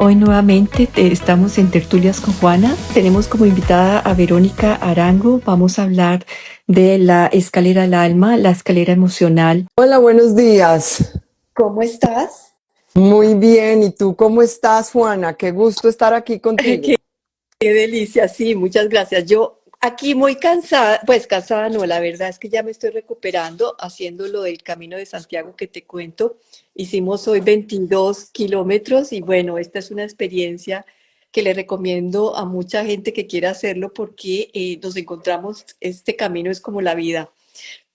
Hoy nuevamente estamos en Tertulias con Juana. Tenemos como invitada a Verónica Arango. Vamos a hablar de la escalera al alma, la escalera emocional. Hola, buenos días. ¿Cómo estás? Muy bien. ¿Y tú cómo estás, Juana? Qué gusto estar aquí Qué, contigo. qué delicia, sí, muchas gracias. Yo aquí muy cansada, pues cansada no, la verdad es que ya me estoy recuperando haciendo lo del Camino de Santiago que te cuento. Hicimos hoy 22 kilómetros y bueno, esta es una experiencia que le recomiendo a mucha gente que quiera hacerlo porque nos encontramos, este camino es como la vida.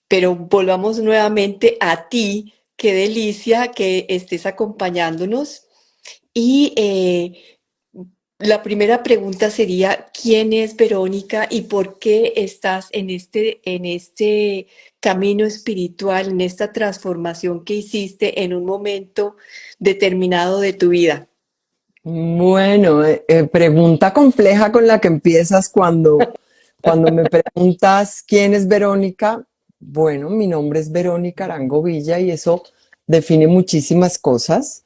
Pero volvamos nuevamente a ti, qué delicia que estés acompañándonos. Y la primera pregunta sería, ¿quién es Verónica y por qué estás en este camino espiritual, en esta transformación que hiciste en un momento determinado de tu vida? Bueno, pregunta compleja con la que empiezas cuando me preguntas quién es Verónica. Bueno, mi nombre es Verónica Arango Villa y eso define muchísimas cosas.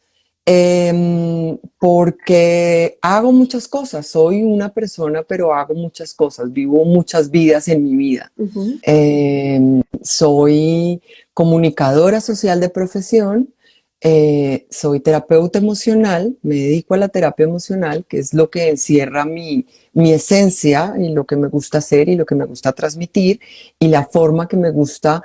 Porque hago muchas cosas, soy una persona, pero hago muchas cosas, vivo muchas vidas en mi vida. Ujú. Soy comunicadora social de profesión, soy terapeuta emocional, me dedico a la terapia emocional, que es lo que encierra mi esencia y lo que me gusta hacer y lo que me gusta transmitir y la forma que me gusta,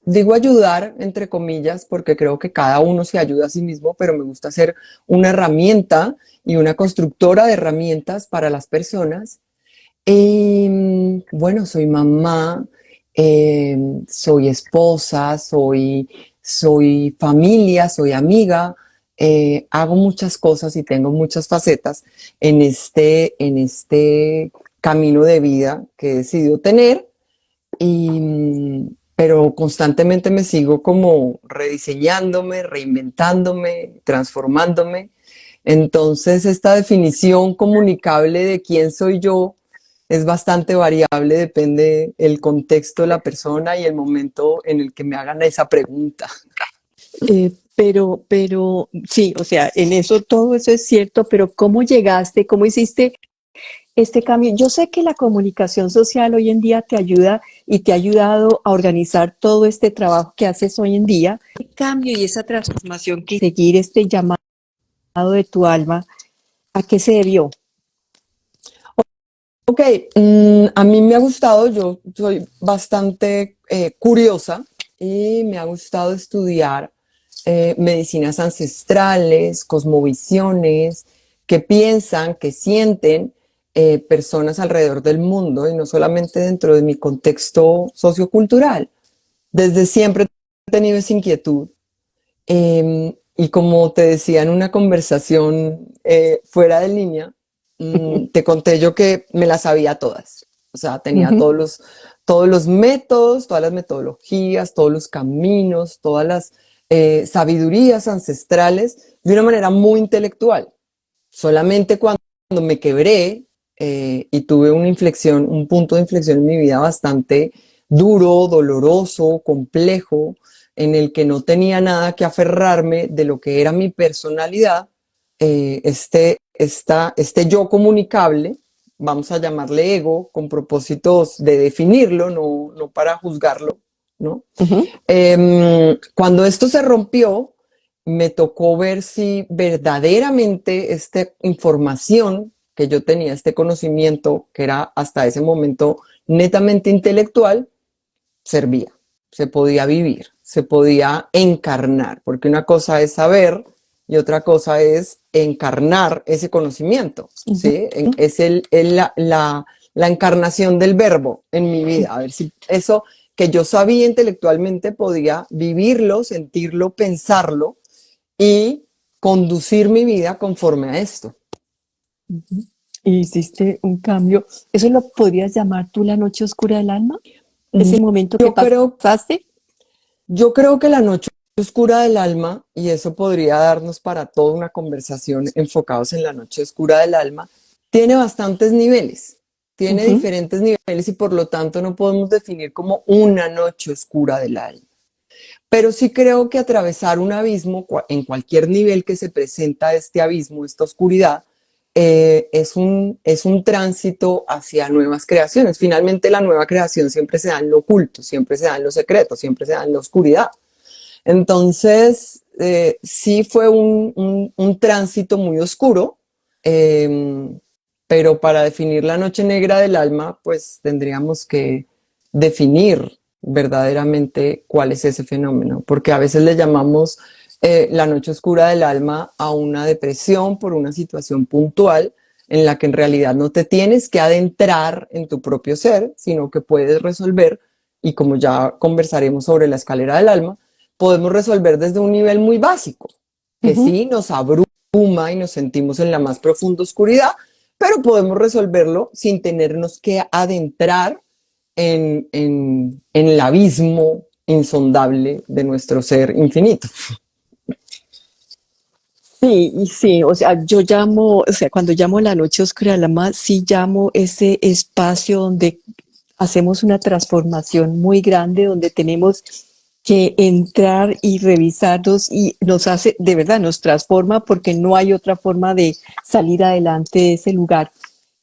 digo ayudar, entre comillas, porque creo que cada uno se ayuda a sí mismo, pero me gusta ser una herramienta y una constructora de herramientas para las personas. Bueno, soy mamá, soy esposa, soy familia, soy amiga, hago muchas cosas y tengo muchas facetas en este camino de vida que he decidido tener, pero constantemente me sigo como rediseñándome, reinventándome, transformándome. Entonces, esta definición comunicable de quién soy yo es bastante variable, depende el contexto de la persona y el momento en el que me hagan esa pregunta. Pero sí, o sea, en eso todo eso es cierto, pero ¿cómo llegaste? ¿Cómo hiciste este cambio? Yo sé que la comunicación social hoy en día te ayuda y te ha ayudado a organizar todo este trabajo que haces hoy en día. El cambio y esa transformación que seguir este llamado de tu alma, ¿a qué se debió? Ok, a mí me ha gustado, yo soy bastante curiosa y me ha gustado estudiar medicinas ancestrales, cosmovisiones, que piensan, que sienten personas alrededor del mundo y no solamente dentro de mi contexto sociocultural. Desde siempre he tenido esa inquietud. Y como te decía en una conversación fuera de línea, te conté yo que me las sabía todas. O sea, tenía Ujú. todos los métodos, todas las metodologías, todos los caminos, todas las sabidurías ancestrales de una manera muy intelectual. Solamente cuando me quebré y tuve una inflexión, un punto de inflexión en mi vida bastante duro, doloroso, complejo, en el que no tenía nada que aferrarme de lo que era mi personalidad, este yo comunicable, vamos a llamarle ego, con propósitos de definirlo, no para juzgarlo, ¿no? Ujú. Cuando esto se rompió, me tocó ver si verdaderamente esta información que yo tenía, este conocimiento que era hasta ese momento netamente intelectual, servía, se podía vivir, se podía encarnar, porque una cosa es saber y otra cosa es encarnar ese conocimiento, Ujú. ¿sí? Es la encarnación del verbo en mi vida, a ver si eso que yo sabía intelectualmente podía vivirlo, sentirlo, pensarlo y conducir mi vida conforme a esto. Ujú. Y hiciste un cambio. ¿Eso lo podrías llamar tú la noche oscura del alma? Ese momento que Yo creo, pasaste. yo creo que la noche oscura del alma, y eso podría darnos para toda una conversación enfocados en la noche oscura del alma, tiene bastantes niveles, tiene Ujú. diferentes niveles y por lo tanto no podemos definir como una noche oscura del alma. pero sí creo que atravesar un abismo, en cualquier nivel que se presenta este abismo, esta oscuridad, es un tránsito hacia nuevas creaciones. Finalmente la nueva creación siempre se da en lo oculto, siempre se da en lo secreto, siempre se da en la oscuridad. Entonces, sí fue un tránsito muy oscuro, eh, pero para definir la noche negra del alma, pues tendríamos que definir verdaderamente cuál es ese fenómeno, porque a veces le llamamos la noche oscura del alma a una depresión por una situación puntual en la que en realidad no te tienes que adentrar en tu propio ser, sino que puedes resolver, y como ya conversaremos sobre la escalera del alma, podemos resolver desde un nivel muy básico, que Ujú. sí nos abruma y nos sentimos en la más profunda oscuridad, pero podemos resolverlo sin tenernos que adentrar en el abismo insondable de nuestro ser infinito. Sí, y sí, o sea, yo llamo, o sea, cuando llamo la noche oscura del alma, sí llamo ese espacio donde hacemos una transformación muy grande, donde tenemos que entrar y revisarnos y nos hace, de verdad, nos transforma porque no hay otra forma de salir adelante de ese lugar.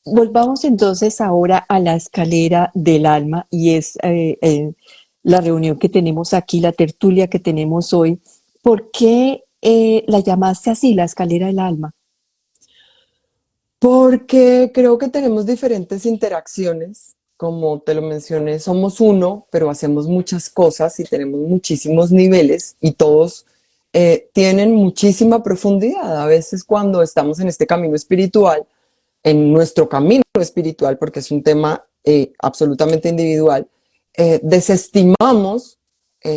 Volvamos entonces ahora a la escalera del alma y es la reunión que tenemos aquí, la tertulia que tenemos hoy. ¿Por qué la llamaste así, la escalera del alma? Porque creo que tenemos diferentes interacciones, como te lo mencioné, somos uno, pero hacemos muchas cosas y tenemos muchísimos niveles y todos tienen muchísima profundidad. A veces cuando estamos en este camino espiritual, en nuestro camino espiritual, porque es un tema absolutamente individual, desestimamos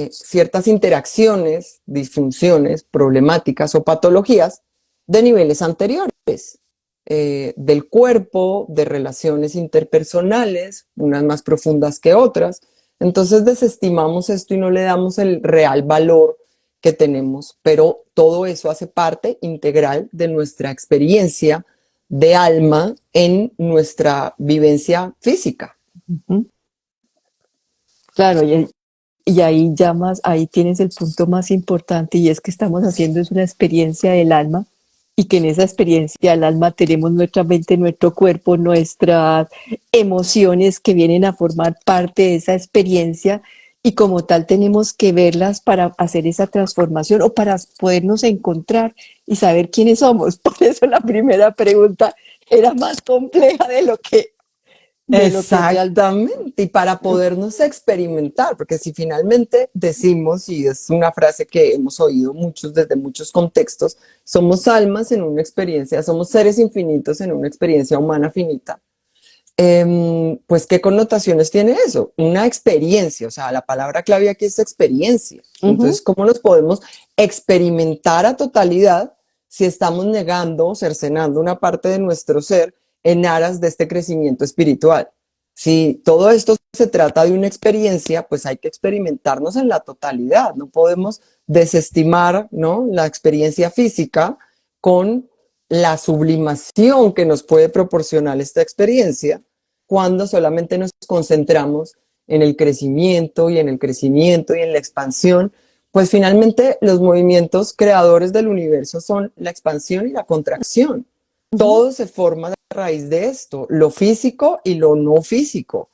ciertas interacciones, disfunciones, problemáticas o patologías de niveles anteriores, del cuerpo, de relaciones interpersonales, unas más profundas que otras. Entonces desestimamos esto y no le damos el real valor que tenemos, pero todo eso hace parte integral de nuestra experiencia de alma en nuestra vivencia física. Ujú. Claro, y ahí llamas, ahí tienes el punto más importante y es que estamos haciendo es una experiencia del alma y que en esa experiencia del alma tenemos nuestra mente, nuestro cuerpo, nuestras emociones que vienen a formar parte de esa experiencia y como tal tenemos que verlas para hacer esa transformación o para podernos encontrar y saber quiénes somos. Por eso la primera pregunta era más compleja de lo que realmente. Exactamente, y para podernos experimentar, porque si finalmente decimos, y es una frase que hemos oído muchos desde muchos contextos, somos almas en una experiencia, somos seres infinitos en una experiencia humana finita, pues ¿qué connotaciones tiene eso? Una experiencia, o sea, la palabra clave aquí es experiencia. Entonces, Ujú, ¿cómo nos podemos experimentar a totalidad si estamos negando, cercenando una parte de nuestro ser en aras de este crecimiento espiritual? Si todo esto se trata de una experiencia, pues hay que experimentarnos en la totalidad. No podemos desestimar, ¿no?, la experiencia física con la sublimación que nos puede proporcionar esta experiencia cuando solamente nos concentramos en el crecimiento y en el crecimiento y en la expansión, pues finalmente los movimientos creadores del universo son la expansión y la contracción. ujú, Todo se forma a raíz de esto, lo físico y lo no físico,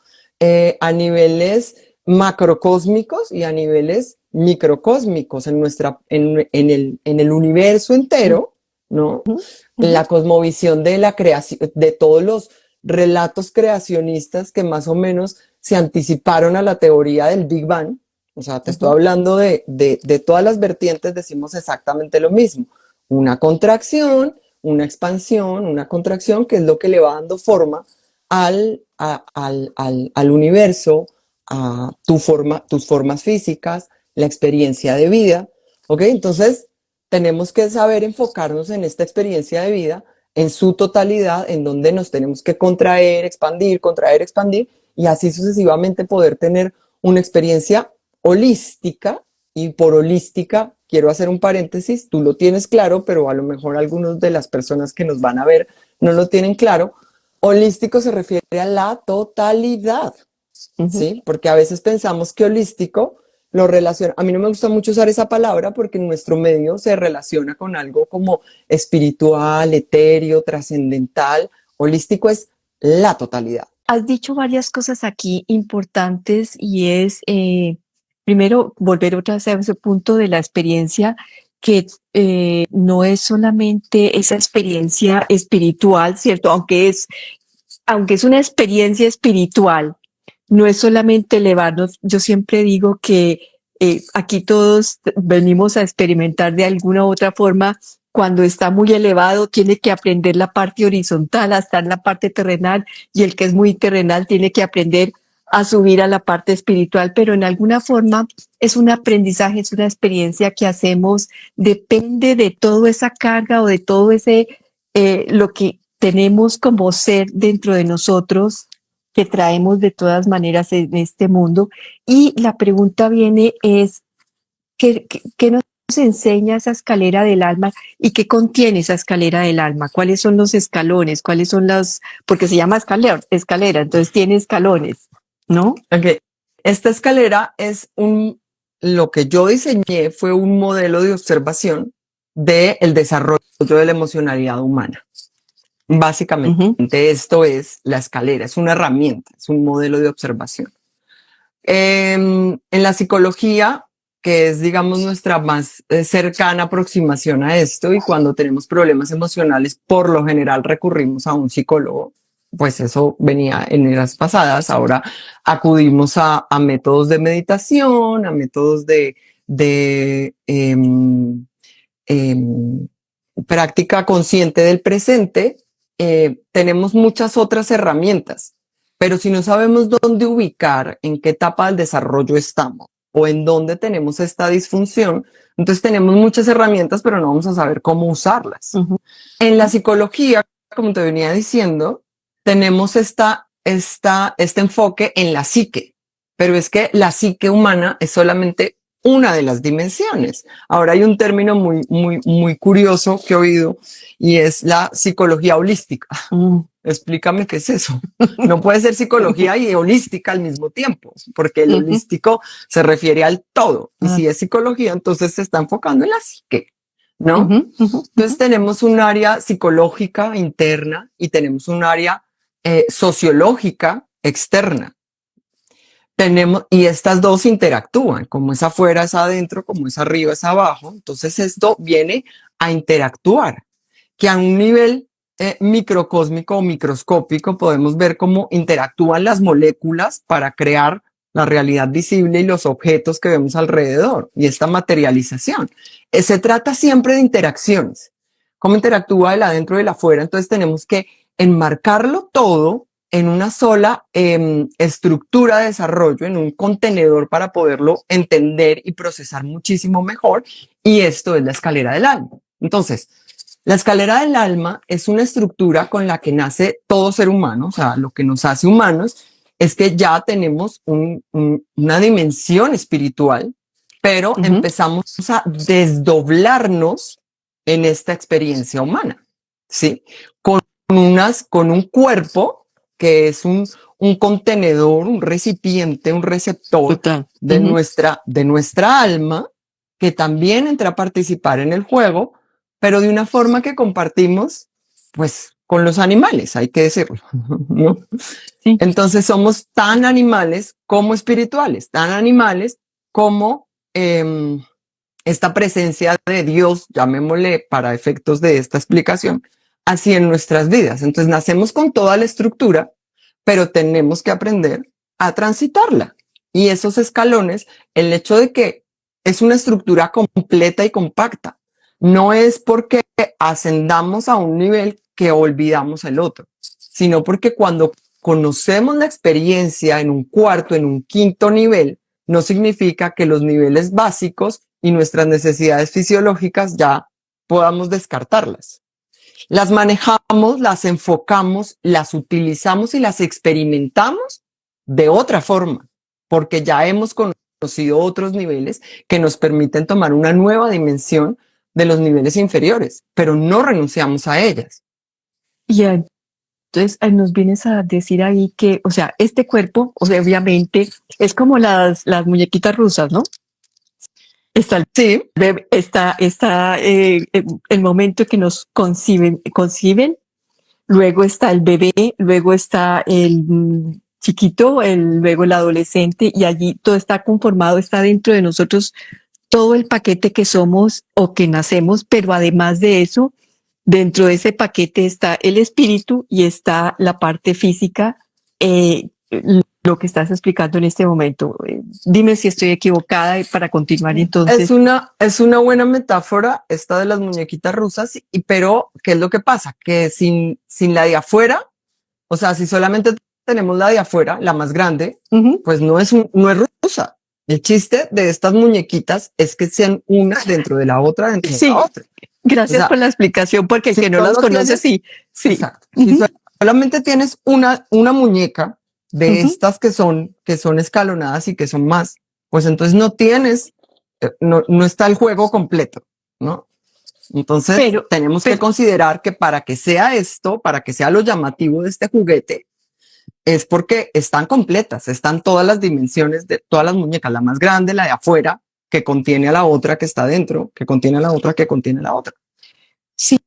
a niveles macrocósmicos y a niveles microcósmicos en el universo entero, ¿no? ujú, ujú, La cosmovisión de la creación, de todos los relatos creacionistas que más o menos se anticiparon a la teoría del Big Bang. O sea, te estoy ujú. hablando de todas las vertientes, decimos exactamente lo mismo. Una contracción, una expansión, una contracción, que es lo que le va dando forma al universo, a tus formas físicas, la experiencia de vida. ¿Ok? Entonces, tenemos que saber enfocarnos en esta experiencia de vida en su totalidad, en donde nos tenemos que contraer, expandir, y así sucesivamente poder tener una experiencia holística. Y por holística, quiero hacer un paréntesis, tú lo tienes claro, pero a lo mejor algunas de las personas que nos van a ver no lo tienen claro. Holístico se refiere a la totalidad, Ujú. ¿sí? Porque a veces pensamos que holístico lo relaciona. A mí no me gusta mucho usar esa palabra porque en nuestro medio se relaciona con algo como espiritual, etéreo, trascendental. Holístico es la totalidad. Has dicho varias cosas aquí importantes y es, primero, volver otra vez a ese punto de la experiencia, que no es solamente esa experiencia espiritual, ¿cierto? Aunque es una experiencia espiritual, no es solamente elevarnos. Yo siempre digo que aquí todos venimos a experimentar de alguna u otra forma. Cuando está muy elevado, tiene que aprender la parte horizontal, a estar en la parte terrenal, y el que es muy terrenal tiene que aprender a subir a la parte espiritual, pero en alguna forma es un aprendizaje, es una experiencia que hacemos, depende de toda esa carga o de todo ese, lo que tenemos como ser dentro de nosotros, que traemos de todas maneras en este mundo. Y la pregunta viene es, ¿qué nos enseña esa escalera del alma y qué contiene esa escalera del alma? ¿Cuáles son los escalones? ¿Cuáles son porque se llama escalera, entonces tiene escalones, ¿no? Okay. Esta escalera lo que yo diseñé fue un modelo de observación del desarrollo de la emocionalidad humana. Básicamente, esto es la escalera, es una herramienta, es un modelo de observación. En la psicología, que es, digamos, nuestra más cercana aproximación a esto, y cuando tenemos problemas emocionales, por lo general recurrimos a un psicólogo, pues eso venía en eras pasadas. Ahora acudimos a métodos de meditación, a métodos de práctica consciente del presente. Tenemos muchas otras herramientas, pero si no sabemos dónde ubicar, en qué etapa del desarrollo estamos o en dónde tenemos esta disfunción, entonces tenemos muchas herramientas, pero no vamos a saber cómo usarlas. En la psicología, como te venía diciendo, tenemos este enfoque en la psique, pero es que la psique humana es solamente una de las dimensiones. Ahora hay un término muy curioso que he oído, y es la psicología holística. Explícame qué es eso. No puede ser psicología y holística al mismo tiempo, porque el holístico se refiere al todo. Y si es psicología, entonces se está enfocando en la psique, ¿no? Entonces tenemos un área psicológica interna y tenemos un área sociológica externa. Y estas dos interactúan, como es afuera es adentro, como es arriba es abajo. Entonces esto viene a interactuar, que a un nivel microcósmico o microscópico podemos ver cómo interactúan las moléculas para crear la realidad visible y los objetos que vemos alrededor, y esta materialización. Se trata siempre de interacciones, cómo interactúa el adentro y el afuera. Entonces tenemos que enmarcarlo todo en una sola estructura de desarrollo, en un contenedor para poderlo entender y procesar muchísimo mejor. Y esto es la escalera del alma. Entonces, la escalera del alma es una estructura con la que nace todo ser humano. O sea, lo que nos hace humanos es que ya tenemos una dimensión espiritual, pero empezamos a desdoblarnos en esta experiencia humana, ¿sí? Con un cuerpo que es un contenedor, un recipiente, un receptor de nuestra alma, que también entra a participar en el juego, pero de una forma que compartimos, pues, con los animales, hay que decirlo, ¿no? Sí. Entonces somos tan animales como espirituales, tan animales como esta presencia de Dios, llamémosle para efectos de esta explicación, así en nuestras vidas. Entonces nacemos con toda la estructura, pero tenemos que aprender a transitarla. Y esos escalones, el hecho de que es una estructura completa y compacta, no es porque ascendamos a un nivel que olvidamos el otro, sino porque cuando conocemos la experiencia en un cuarto, en un quinto nivel, no significa que los niveles básicos y nuestras necesidades fisiológicas ya podamos descartarlas. Las manejamos, las enfocamos, las utilizamos y las experimentamos de otra forma, porque ya hemos conocido otros niveles que nos permiten tomar una nueva dimensión de los niveles inferiores, pero no renunciamos a ellas. Y entonces nos vienes a decir ahí que, o sea, este cuerpo, o sea, obviamente, es como las muñequitas rusas, ¿no? Está el Sí, bebé, está el momento que nos conciben, luego está el bebé, luego está el chiquito, luego el adolescente, y allí todo está conformado, está dentro de nosotros todo el paquete que somos o que nacemos, pero además de eso, dentro de ese paquete está el espíritu y está la parte física, lo que estás explicando en este momento. Dime si estoy equivocada para continuar entonces. es una buena metáfora esta de las muñequitas rusas, pero ¿qué es lo que pasa? Que sin la de afuera, o sea, si solamente tenemos la de afuera, la más grande, pues no es rusa. El chiste de estas muñequitas es que sean una dentro de la otra, dentro de la otra. Gracias, o sea, por la explicación, porque el que no las conoce, sí. Exacto. Si solamente tienes una muñeca de estas que son escalonadas y que son más, pues entonces no tienes, no está el juego completo, ¿no? Entonces tenemos que considerar que para que sea esto, para que sea lo llamativo de este juguete, es porque están completas, están todas las dimensiones de todas las muñecas, la más grande, la de afuera, que contiene a la otra que está dentro, que contiene a la otra, que contiene a la otra. Sí,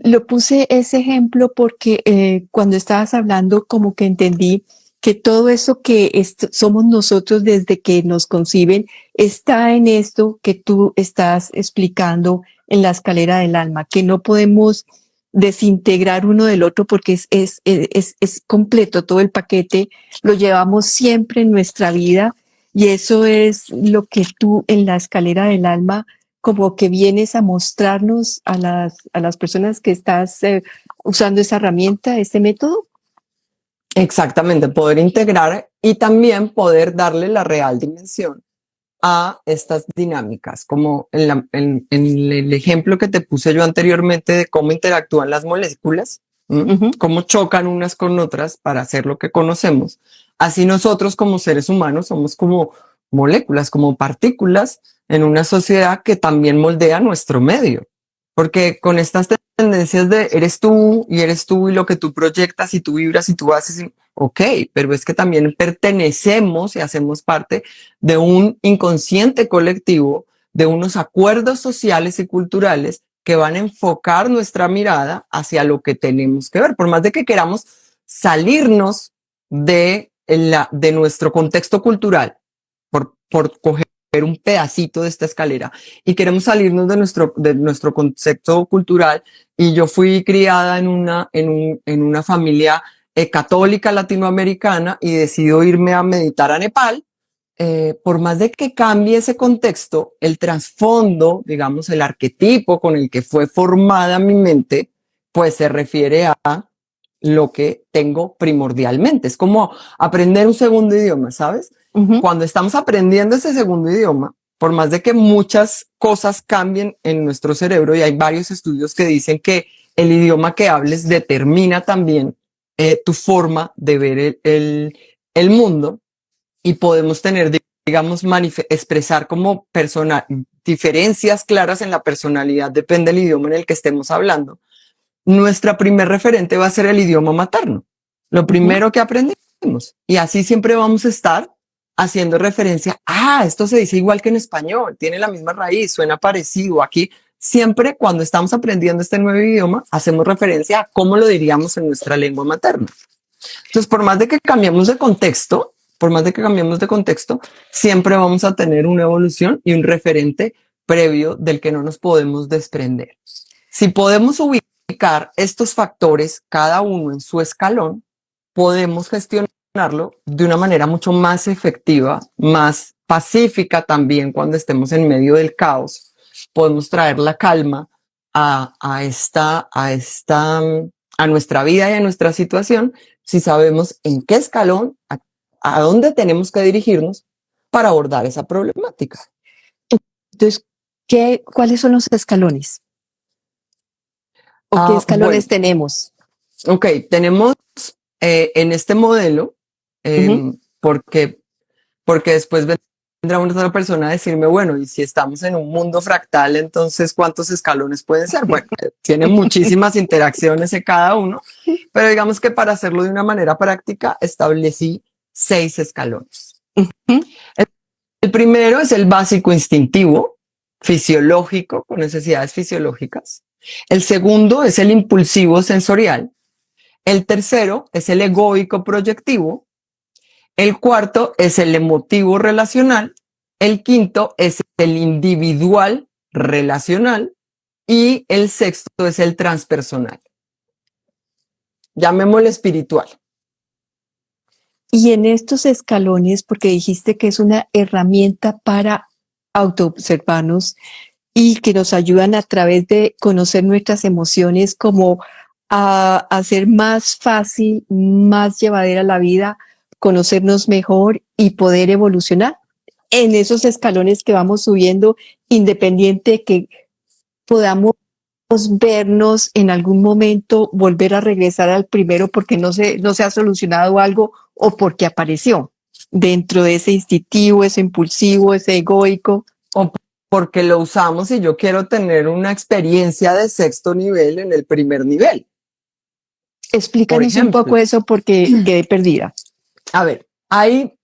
lo puse ese ejemplo porque cuando estabas hablando como que entendí que todo eso que somos nosotros desde que nos conciben está en esto que tú estás explicando en la escalera del alma, que no podemos desintegrar uno del otro porque es completo, todo el paquete lo llevamos siempre en nuestra vida y eso es lo que tú en la escalera del alma como que vienes a mostrarnos a las personas que estás usando esa herramienta, este método. Exactamente, poder integrar y también poder darle la real dimensión a estas dinámicas, como en el ejemplo que te puse yo anteriormente de cómo interactúan las moléculas, cómo chocan unas con otras para hacer lo que conocemos. Así nosotros como seres humanos somos como moléculas, como partículas en una sociedad que también moldea nuestro medio. Porque con estas tendencias de eres tú y lo que tú proyectas y tú vibras y tú haces, ok, pero es que también pertenecemos y hacemos parte de un inconsciente colectivo, de unos acuerdos sociales y culturales que van a enfocar nuestra mirada hacia lo que tenemos que ver. Por más de que queramos salirnos de nuestro contexto cultural, por coger un pedacito de esta escalera y queremos salirnos de nuestro concepto cultural, y yo fui criada en una familia católica latinoamericana y decido irme a meditar a Nepal. Por más de que cambie ese contexto, el trasfondo, digamos, el arquetipo con el que fue formada mi mente, pues se refiere a lo que tengo primordialmente. Es como aprender un segundo idioma, ¿sabes? Cuando estamos aprendiendo ese segundo idioma, por más de que muchas cosas cambien en nuestro cerebro, y hay varios estudios que dicen que el idioma que hables determina también tu forma de ver el mundo, y podemos tener, digamos, expresar como diferencias claras en la personalidad, depende del idioma en el que estemos hablando. Nuestra primer referente va a ser el idioma materno, lo primero que aprendemos, y así siempre vamos a estar haciendo referencia, esto se dice igual que en español, tiene la misma raíz, suena parecido. Aquí siempre cuando estamos aprendiendo este nuevo idioma, hacemos referencia a cómo lo diríamos en nuestra lengua materna. Entonces, por más de que cambiemos de contexto, siempre vamos a tener una evolución y un referente previo del que no nos podemos desprender. Si podemos ubicar estos factores, cada uno en su escalón, podemos gestionarlo de una manera mucho más efectiva, más pacífica también cuando estemos en medio del caos. Podemos traer la calma a nuestra vida y a nuestra situación si sabemos en qué escalón, a dónde tenemos que dirigirnos para abordar esa problemática. Entonces, ¿cuáles son los escalones? ¿O qué escalones tenemos? Ok, tenemos en este modelo, porque después vendrá una otra persona a decirme, bueno, y si estamos en un mundo fractal, entonces ¿cuántos escalones pueden ser? Bueno, tienen muchísimas interacciones en cada uno, pero digamos que para hacerlo de una manera práctica establecí 6 escalones. El primero es el básico instintivo, fisiológico, con necesidades fisiológicas. El segundo es el impulsivo sensorial. El tercero es el egoico proyectivo. El cuarto es el emotivo relacional. El quinto es el individual relacional. Y el sexto es el transpersonal. Llamémosle espiritual. Y en estos escalones, porque dijiste que es una herramienta para autoobservarnos y que nos ayudan a través de conocer nuestras emociones como a hacer más fácil, más llevadera la vida, conocernos mejor y poder evolucionar en esos escalones que vamos subiendo, independiente de que podamos vernos en algún momento, volver a regresar al primero porque no se ha solucionado algo o porque apareció dentro de ese instintivo, ese impulsivo, ese egoico. O porque lo usamos y yo quiero tener una experiencia de sexto nivel en el primer nivel. Explícanos un poco eso porque quedé perdida. A ver, ahí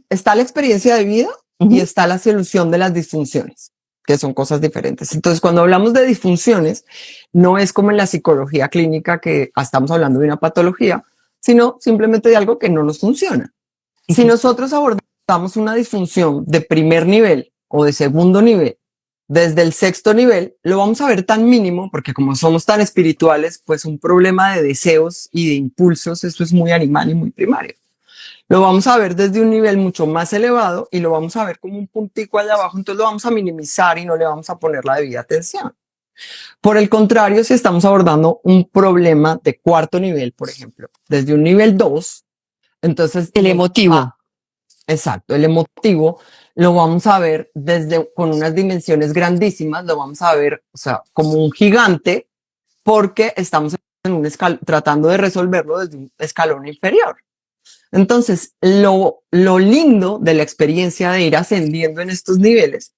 está la experiencia de vida y está la solución de las disfunciones, que son cosas diferentes. Entonces, cuando hablamos de disfunciones, no es como en la psicología clínica que estamos hablando de una patología, sino simplemente de algo que no nos funciona. Si nosotros abordamos una disfunción de primer nivel o de segundo nivel, desde el sexto nivel, lo vamos a ver tan mínimo, porque como somos tan espirituales, pues un problema de deseos y de impulsos, eso es muy animal y muy primario. Lo vamos a ver desde un nivel mucho más elevado y lo vamos a ver como un puntico allá abajo, entonces lo vamos a minimizar y no le vamos a poner la debida atención. Por el contrario, si estamos abordando un problema de cuarto nivel, por ejemplo, desde un nivel 2, entonces... El emotivo. Exacto, el emotivo lo vamos a ver con unas dimensiones grandísimas, lo vamos a ver, o sea, como un gigante, porque estamos tratando de resolverlo desde un escalón inferior. Entonces, lo lindo de la experiencia de ir ascendiendo en estos niveles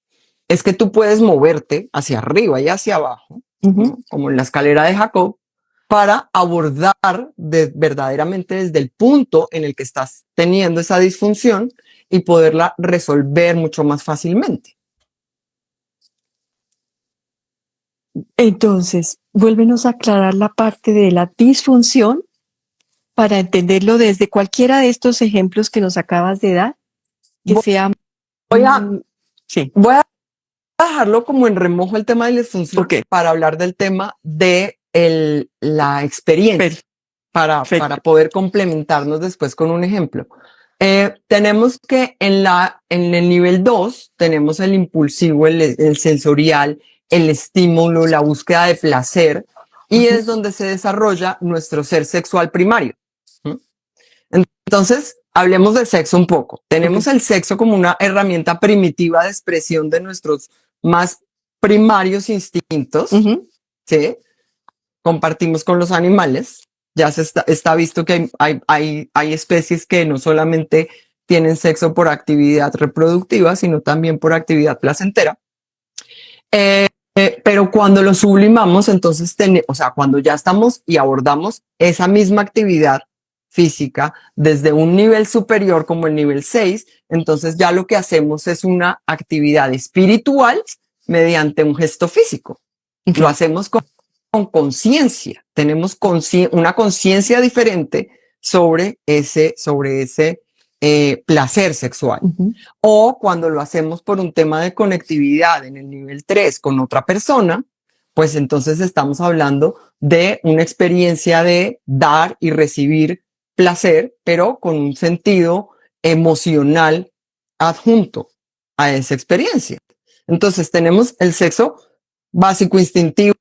es que tú puedes moverte hacia arriba y hacia abajo, ¿no? Como en la escalera de Jacob, para abordar verdaderamente desde el punto en el que estás teniendo esa disfunción y poderla resolver mucho más fácilmente. Entonces, vuélvenos a aclarar la parte de la disfunción para entenderlo desde cualquiera de estos ejemplos que nos acabas de dar, que sea... Voy a dejarlo como en remojo el tema de la disfunción para hablar del tema de la experiencia, para poder complementarnos después con un ejemplo. Tenemos que en el nivel 2 tenemos el impulsivo, el sensorial, el estímulo, la búsqueda de placer, y es donde se desarrolla nuestro ser sexual primario. Entonces, hablemos de sexo un poco. Tenemos el sexo como una herramienta primitiva de expresión de nuestros más primarios instintos, ¿sí? Compartimos con los animales. Ya está visto que hay especies que no solamente tienen sexo por actividad reproductiva, sino también por actividad placentera. Pero cuando lo sublimamos, entonces, o sea, cuando ya estamos y abordamos esa misma actividad física desde un nivel superior como el nivel 6, entonces ya lo que hacemos es una actividad espiritual mediante un gesto físico. Lo hacemos con conciencia, tenemos una conciencia diferente sobre ese placer sexual. O cuando lo hacemos por un tema de conectividad en el nivel 3 con otra persona, pues entonces estamos hablando de una experiencia de dar y recibir placer, pero con un sentido emocional adjunto a esa experiencia. Entonces tenemos el sexo básico instintivo,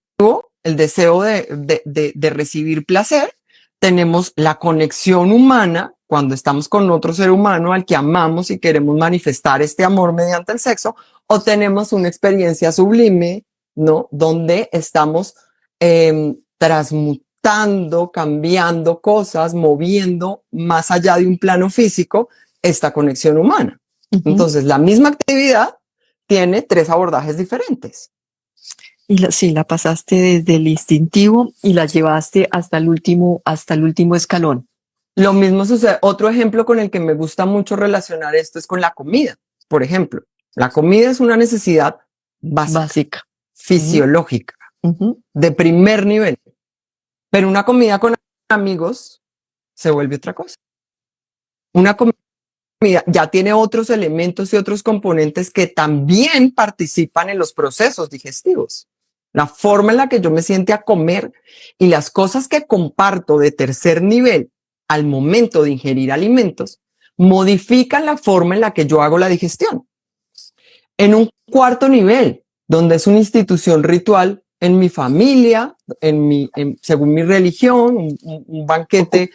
el deseo de recibir placer. Tenemos la conexión humana cuando estamos con otro ser humano al que amamos y queremos manifestar este amor mediante el sexo, o tenemos una experiencia sublime, ¿no? Donde estamos transmutando, cambiando cosas, moviendo más allá de un plano físico esta conexión humana. Entonces, la misma actividad tiene 3 abordajes diferentes. Y sí, la pasaste desde el instintivo y la llevaste hasta el último escalón. Lo mismo sucede. Otro ejemplo con el que me gusta mucho relacionar esto es con la comida. Por ejemplo, la comida es una necesidad básica, Básica. fisiológica, Ujú. de primer nivel. Pero una comida con amigos se vuelve otra cosa. Una comida ya tiene otros elementos y otros componentes que también participan en los procesos digestivos. La forma en la que yo me siento a comer y las cosas que comparto de tercer nivel al momento de ingerir alimentos modifican la forma en la que yo hago la digestión. En un cuarto nivel, donde es una institución ritual en mi familia, según mi religión, un banquete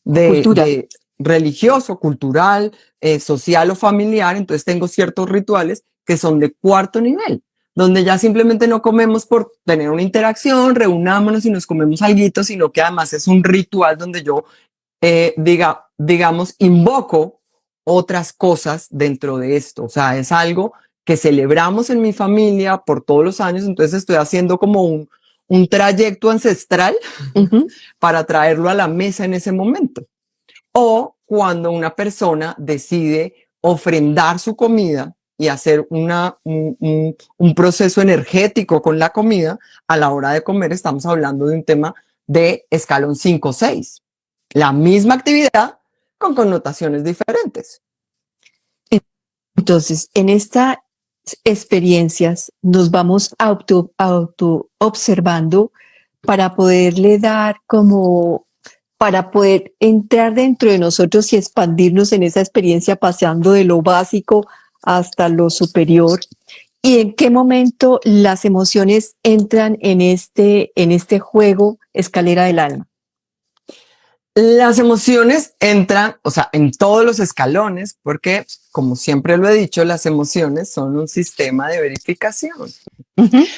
Cultura. de religioso, cultural, social o familiar, entonces tengo ciertos rituales que son de cuarto nivel, donde ya simplemente no comemos por tener una interacción, reunámonos y nos comemos alguito, sino que además es un ritual donde yo, digamos, invoco otras cosas dentro de esto. O sea, es algo que celebramos en mi familia por todos los años, entonces estoy haciendo como un trayecto ancestral Ujú. para traerlo a la mesa en ese momento. O cuando una persona decide ofrendar su comida y hacer un proceso energético con la comida, a la hora de comer estamos hablando de un tema de escalón 5-6. La misma actividad con connotaciones diferentes. Entonces, en estas experiencias nos vamos auto observando para poderle dar como, para poder entrar dentro de nosotros y expandirnos en esa experiencia pasando de lo básico hasta lo superior. ¿Y en qué momento las emociones entran en este juego escalera del alma? Las emociones entran, o sea, en todos los escalones, porque, como siempre lo he dicho, las emociones son un sistema de verificación.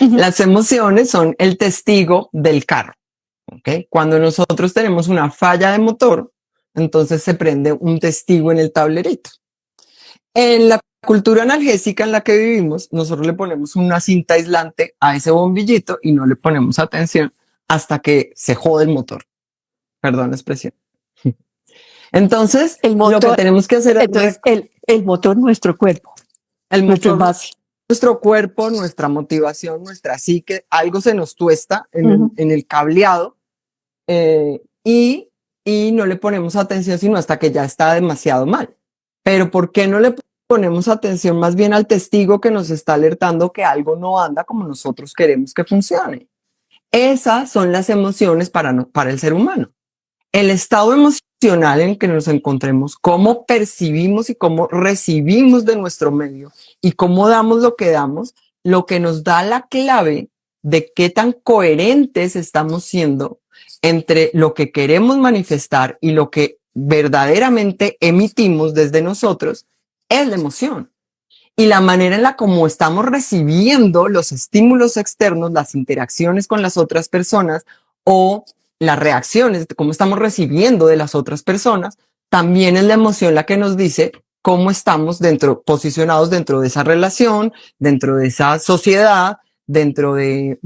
Las emociones son el testigo del carro. ¿Okay? Cuando nosotros tenemos una falla de motor, entonces se prende un testigo en el tablerito. En la cultura analgésica en la que vivimos, nosotros le ponemos una cinta aislante a ese bombillito y no le ponemos atención hasta que se jode el motor. Perdón la expresión. Entonces, El motor, lo que tenemos que hacer es entonces el motor, nuestro cuerpo, el nuestro motor, base. nuestro cuerpo, nuestra motivación, nuestra psique, algo se nos tuesta Ujú. en el cableado eh, y, y no le ponemos atención sino hasta que ya está demasiado mal. Pero ¿por qué no le ponemos atención más bien al testigo que nos está alertando que algo no anda como nosotros queremos que funcione? Esas son las emociones para el ser humano. El estado emocional en el que nos encontremos, cómo percibimos y cómo recibimos de nuestro medio y cómo damos lo que nos da la clave de qué tan coherentes estamos siendo entre lo que queremos manifestar y lo que verdaderamente emitimos desde nosotros, es la emoción. Y la manera en la como estamos recibiendo los estímulos externos, las interacciones con las otras personas o las reacciones, cómo estamos recibiendo de las otras personas, también es la emoción la que nos dice cómo estamos posicionados dentro de esa relación, dentro de esa sociedad, dentro de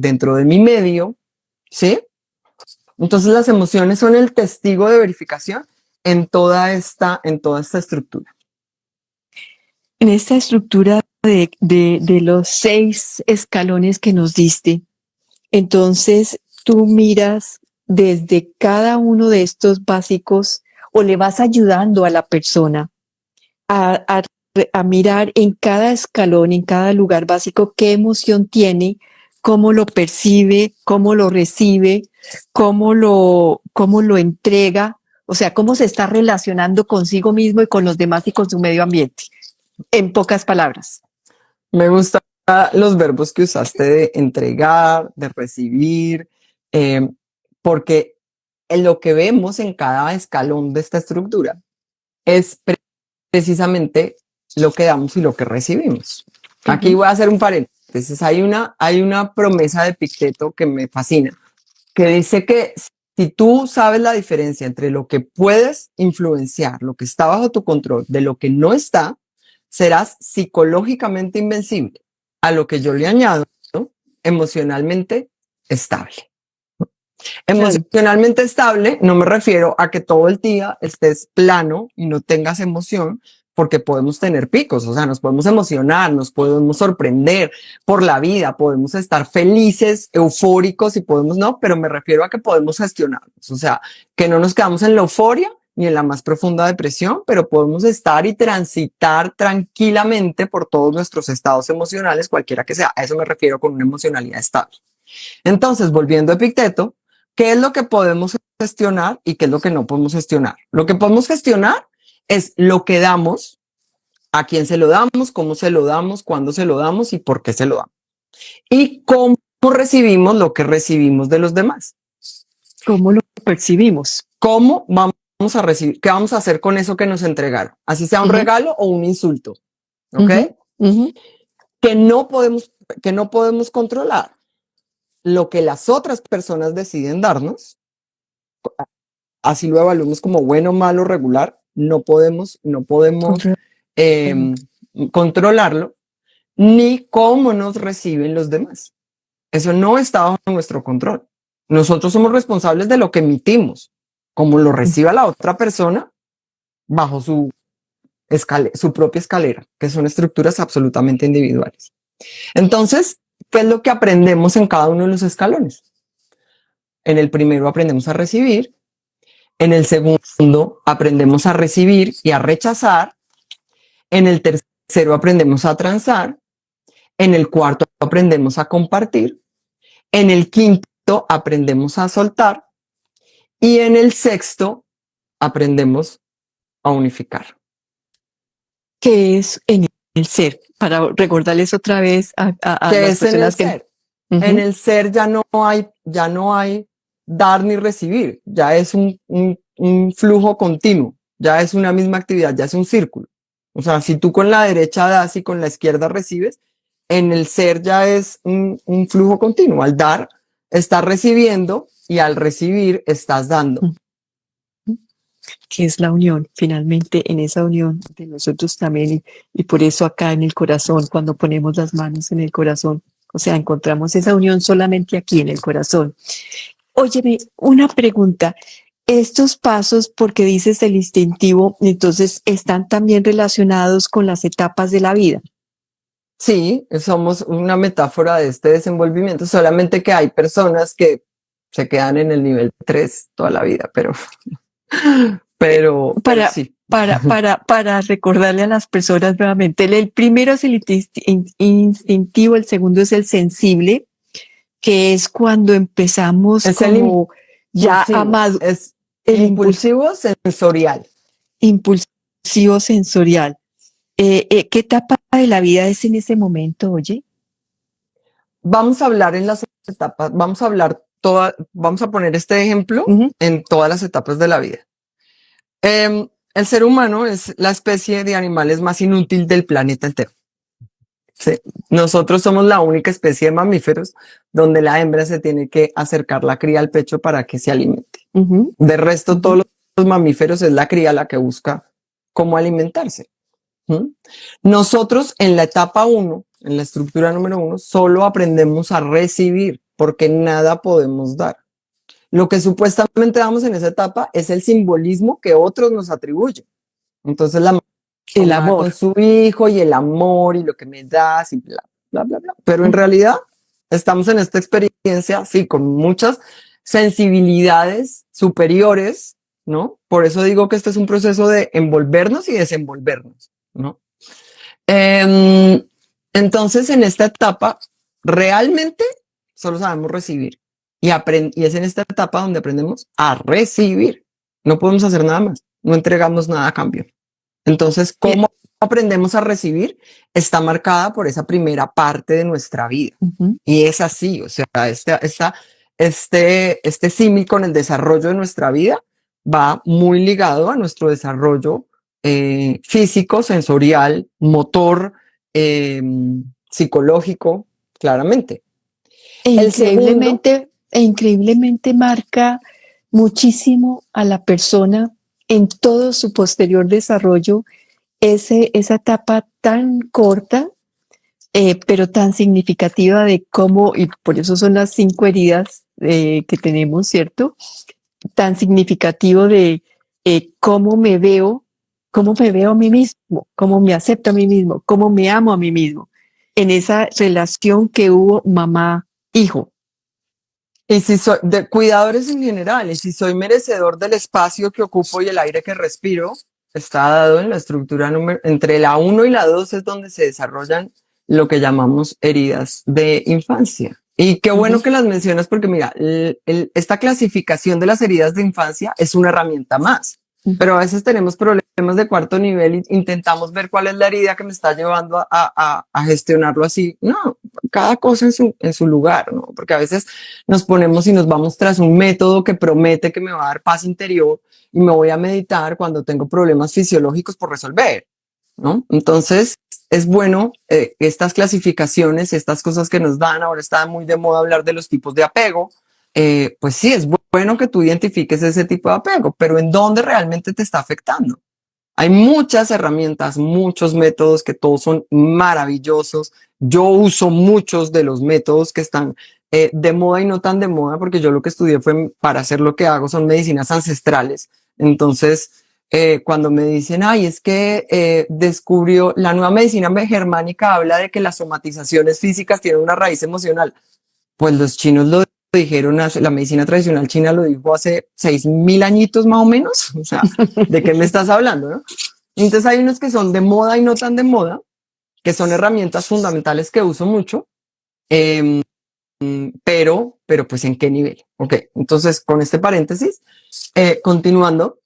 mi medio, ¿sí? Entonces las emociones son el testigo de verificación en toda esta estructura. En esta estructura de los 6 escalones que nos diste, entonces tú miras desde cada uno de estos básicos o le vas ayudando a la persona a, a- a mirar en cada escalón, en cada lugar básico, qué emoción tiene, cómo lo percibe, cómo lo recibe, cómo lo entrega, o sea, cómo se está relacionando consigo mismo y con los demás y con su medio ambiente, en pocas palabras. Me gustan los verbos que usaste de entregar, de recibir, eh, porque en lo que vemos en cada escalón de esta estructura es precisamente lo que damos y lo que recibimos. Aquí voy a hacer un paréntesis. Hay una promesa de Epicteto que me fascina, que dice que si tú sabes la diferencia entre lo que puedes influenciar, lo que está bajo tu control, de lo que no está, serás psicológicamente invencible. A lo que yo le añado, ¿no? Emocionalmente estable. Emocionalmente estable no me refiero a que todo el día estés plano y no tengas emoción, porque podemos tener picos, o sea, nos podemos emocionar, nos podemos sorprender por la vida, podemos estar felices, eufóricos y podemos no, pero me refiero a que podemos gestionarnos, o sea, que no nos quedamos en la euforia ni en la más profunda depresión, pero podemos estar y transitar tranquilamente por todos nuestros estados emocionales, cualquiera que sea. A eso me refiero con una emocionalidad estable. Entonces, volviendo a Epicteto, ¿qué es lo que podemos gestionar y qué es lo que no podemos gestionar? Lo que podemos gestionar es lo que damos, a quién se lo damos, cómo se lo damos, cuándo se lo damos y por qué se lo damos. Y cómo recibimos lo que recibimos de los demás. ¿Cómo lo percibimos? ¿Cómo vamos a recibir? ¿Qué vamos a hacer con eso que nos entregaron? Así sea un regalo o un insulto. ¿Ok? Que no podemos controlar. Lo que las otras personas deciden darnos, así lo evaluamos como bueno, malo, regular, no podemos controlarlo, ni cómo nos reciben los demás. Eso no está bajo nuestro control. Nosotros somos responsables de lo que emitimos, como lo reciba la otra persona bajo su propia escalera, que son estructuras absolutamente individuales. Entonces, ¿qué es lo que aprendemos en cada uno de los escalones? En el primero aprendemos a recibir, en el segundo aprendemos a recibir y a rechazar, en el tercero aprendemos a transar, en el cuarto aprendemos a compartir, en el quinto aprendemos a soltar y en el sexto aprendemos a unificar. ¿Qué es en el ser? Para recordarles otra vez a las personas que... Ser? En el ser ya no hay dar ni recibir, ya es un flujo continuo, ya es una misma actividad, ya es un círculo. O sea, si tú con la derecha das y con la izquierda recibes, en el ser ya es un flujo continuo. Al dar, estás recibiendo y al recibir, estás dando. Que es la unión, finalmente en esa unión de nosotros también, y por eso acá en el corazón, cuando ponemos las manos en el corazón, o sea, encontramos esa unión solamente aquí en el corazón. Óyeme, una pregunta. Estos pasos, porque dices el instintivo, entonces están también relacionados con las etapas de la vida. Sí, somos una metáfora de este desenvolvimiento, solamente que hay personas que se quedan en el nivel 3 toda la vida, pero sí. Para recordarle a las personas nuevamente, el primero es el instintivo, el segundo es el sensible, que es cuando empezamos es como ya amado. Es el impulsivo sensorial. Impulsivo sensorial. ¿Qué etapa de la vida es en ese momento, oye? Vamos a hablar en las etapas, vamos a poner este ejemplo en todas las etapas de la vida. El ser humano es la especie de animales más inútil del planeta entero. Sí. Nosotros somos la única especie de mamíferos donde la hembra se tiene que acercar la cría al pecho para que se alimente. De resto, todos los mamíferos es la cría la que busca cómo alimentarse. Nosotros en la etapa 1, en la estructura número 1, solo aprendemos a recibir porque nada podemos dar. Lo que supuestamente damos en esa etapa es el simbolismo que otros nos atribuyen. Entonces el amor con su hijo y el amor y lo que me das y bla, bla, bla, bla. Pero en realidad estamos en esta experiencia, sí, con muchas sensibilidades superiores, ¿no? Por eso digo que este es un proceso de envolvernos y desenvolvernos, ¿no? Entonces, en esta etapa, realmente solo sabemos recibir. Y es en esta etapa donde aprendemos a recibir. No podemos hacer nada más. No entregamos nada a cambio. Entonces, ¿cómo aprendemos a recibir? Está marcada por esa primera parte de nuestra vida. Y es así, o sea, este símil con el desarrollo de nuestra vida va muy ligado a nuestro desarrollo físico, sensorial, motor, psicológico, claramente. Increíblemente marca muchísimo a la persona en todo su posterior desarrollo, esa etapa tan corta, pero tan significativa de cómo, y por eso son las 5 heridas que tenemos, ¿cierto? Tan significativo de cómo me veo cómo me veo a mí mismo, cómo me acepto a mí mismo, cómo me amo a mí mismo, en esa relación que hubo mamá-hijo. Y si soy de cuidadores en general, y si soy merecedor del espacio que ocupo y el aire que respiro, está dado en la estructura entre la 1 y la 2 es donde se desarrollan lo que llamamos heridas de infancia. Y qué bueno que las mencionas porque mira, esta clasificación de las heridas de infancia es una herramienta más, pero a veces tenemos problemas de cuarto nivel e intentamos ver cuál es la herida que me está llevando a gestionarlo así. No, cada cosa en su lugar, ¿no? Porque a veces nos ponemos y nos vamos tras un método que promete que me va a dar paz interior y me voy a meditar cuando tengo problemas fisiológicos por resolver, ¿no? Entonces, es bueno estas clasificaciones, estas cosas que nos dan, ahora está muy de moda hablar de los tipos de apego, pues sí, es bueno que tú identifiques ese tipo de apego, pero ¿en dónde realmente te está afectando? Hay muchas herramientas, muchos métodos que todos son maravillosos. Yo uso muchos de los métodos que están de moda y no tan de moda, porque yo lo que estudié fue para hacer lo que hago, son medicinas ancestrales. Entonces, cuando me dicen, ay, es que descubrió la nueva medicina germánica, habla de que las somatizaciones físicas tienen una raíz emocional. Pues los chinos lo dijeron, la medicina tradicional china lo dijo hace 6.000 añitos más o menos. O sea, ¿de qué me estás hablando, no? Entonces hay unos que son de moda y no tan de moda, que son herramientas fundamentales que uso mucho, eh, pero pues ¿en qué nivel? Ok, entonces con este paréntesis, continuando,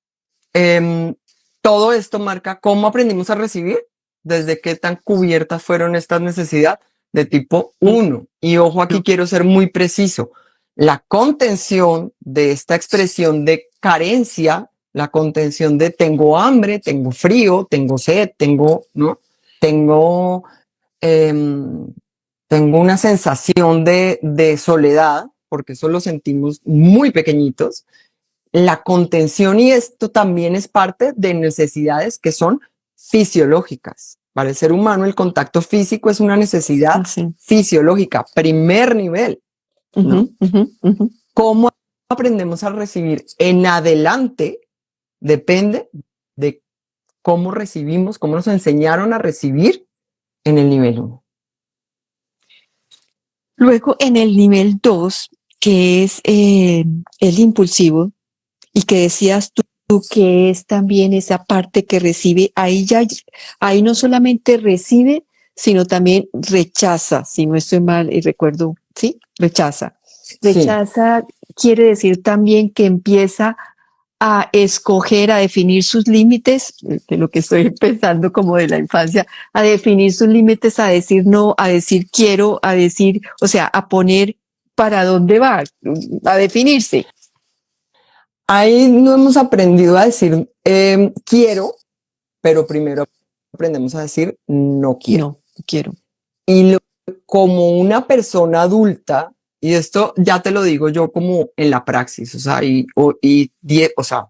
todo esto marca cómo aprendimos a recibir, desde qué tan cubiertas fueron estas necesidades de tipo 1. Y ojo, aquí quiero ser muy preciso. La contención de esta expresión de carencia, la contención de tengo hambre, tengo frío, tengo sed, tengo, ¿no? Tengo, tengo una sensación de soledad, porque eso lo sentimos muy pequeñitos. La contención, y esto también es parte de necesidades que son fisiológicas. Para el ser humano, el contacto físico es una necesidad fisiológica, primer nivel, ¿no? ¿Cómo aprendemos a recibir en adelante? Depende de cómo recibimos, cómo nos enseñaron a recibir en el nivel 1. Luego, en el nivel 2, que es el impulsivo, y que decías tú que es también esa parte que recibe, ahí no solamente recibe, sino también rechaza, si no estoy mal y recuerdo, ¿sí? Rechaza. Rechaza quiere decir también que empieza a escoger, a definir sus límites, de lo que estoy pensando como de la infancia, a definir sus límites, a decir no, a decir quiero, a decir, o sea, a poner para dónde va, a definirse. Ahí no hemos aprendido a decir quiero, pero primero aprendemos a decir no quiero. No quiero. Y como una persona adulta, y esto ya te lo digo yo como en la praxis, o sea, o sea,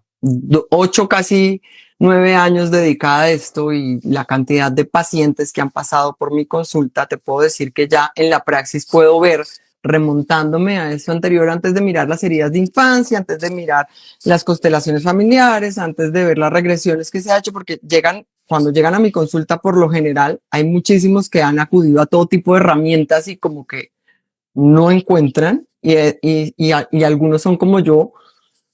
8, casi 9 años dedicada a esto y la cantidad de pacientes que han pasado por mi consulta, te puedo decir que ya en la praxis puedo ver, remontándome a eso anterior, antes de mirar las heridas de infancia, antes de mirar las constelaciones familiares, antes de ver las regresiones que se ha hecho, porque cuando llegan a mi consulta, por lo general, hay muchísimos que han acudido a todo tipo de herramientas y como que no encuentran, y algunos son como yo,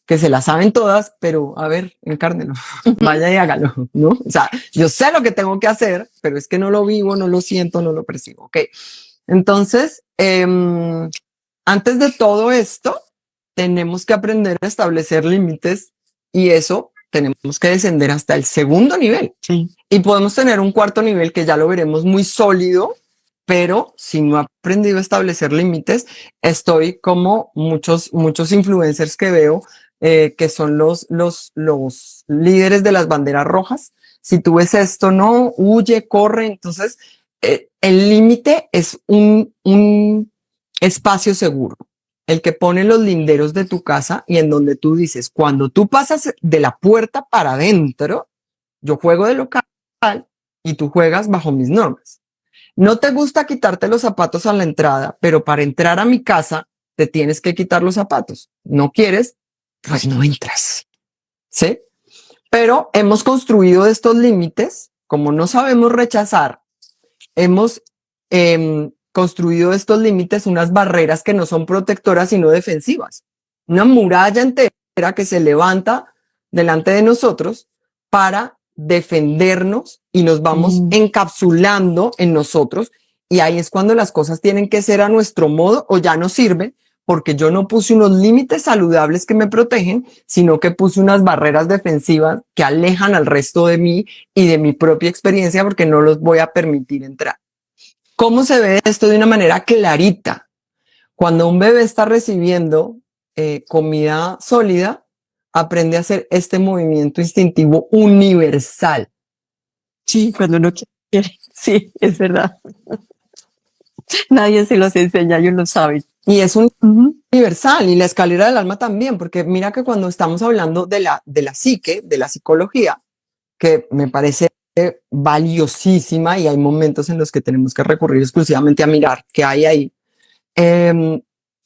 que se las saben todas, pero a ver, encárnelo, vaya y hágalo, ¿no? O sea, yo sé lo que tengo que hacer, pero es que no lo vivo, no lo siento, no lo percibo, ¿ok? Entonces, antes de todo esto, tenemos que aprender a establecer límites y eso tenemos que descender hasta el segundo nivel. Sí. Y podemos tener un cuarto nivel que ya lo veremos muy sólido, pero si no he aprendido a establecer límites, estoy como muchos influencers que veo que son los líderes de las banderas rojas. Si tú ves esto, no, huye, corre. Entonces, el límite es un espacio seguro, el que pone los linderos de tu casa y en donde tú dices, cuando tú pasas de la puerta para adentro, yo juego de local y tú juegas bajo mis normas. No te gusta quitarte los zapatos a la entrada, pero para entrar a mi casa te tienes que quitar los zapatos. ¿No quieres? Pues no entras. ¿Sí? Pero hemos construido estos límites, como no sabemos rechazar, hemos construido estos límites, unas barreras que no son protectoras sino defensivas. Una muralla entera que se levanta delante de nosotros para defendernos y nos vamos encapsulando en nosotros. Y ahí es cuando las cosas tienen que ser a nuestro modo o ya no sirven, porque yo no puse unos límites saludables que me protegen, sino que puse unas barreras defensivas que alejan al resto de mí y de mi propia experiencia porque no los voy a permitir entrar. ¿Cómo se ve esto de una manera clarita? Cuando un bebé está recibiendo comida sólida, aprende a hacer este movimiento instintivo universal. Sí, cuando uno quiere. Sí, es verdad. Nadie se los enseña, ellos lo saben. Y es universal, y la escalera del alma también, porque mira que cuando estamos hablando de la psique, de la psicología, que me parece valiosísima y hay momentos en los que tenemos que recurrir exclusivamente a mirar qué hay ahí,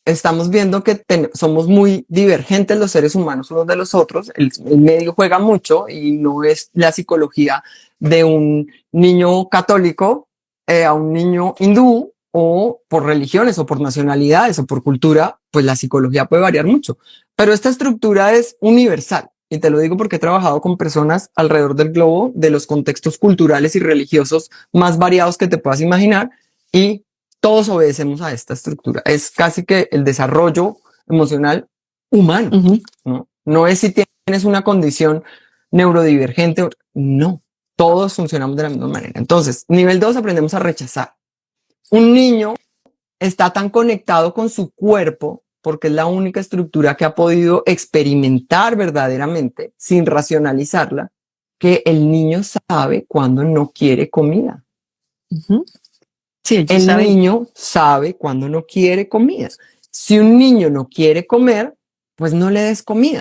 estamos viendo que somos muy divergentes los seres humanos unos de los otros. El medio juega mucho y no es la psicología de un niño católico a un niño hindú, o por religiones o por nacionalidades o por cultura, pues la psicología puede variar mucho. Pero esta estructura es universal. Y te lo digo porque he trabajado con personas alrededor del globo de los contextos culturales y religiosos más variados que te puedas imaginar, y todos obedecemos a esta estructura. Es casi que el desarrollo emocional humano, ¿no? No es si tienes una condición neurodivergente, no. Todos funcionamos de la misma manera. Entonces, nivel 2, aprendemos a rechazar. Un niño está tan conectado con su cuerpo porque es la única estructura que ha podido experimentar verdaderamente sin racionalizarla, que el niño sabe cuando no quiere comida. Sí, el niño sabe cuando no quiere comida. Si un niño no quiere comer, pues no le des comida.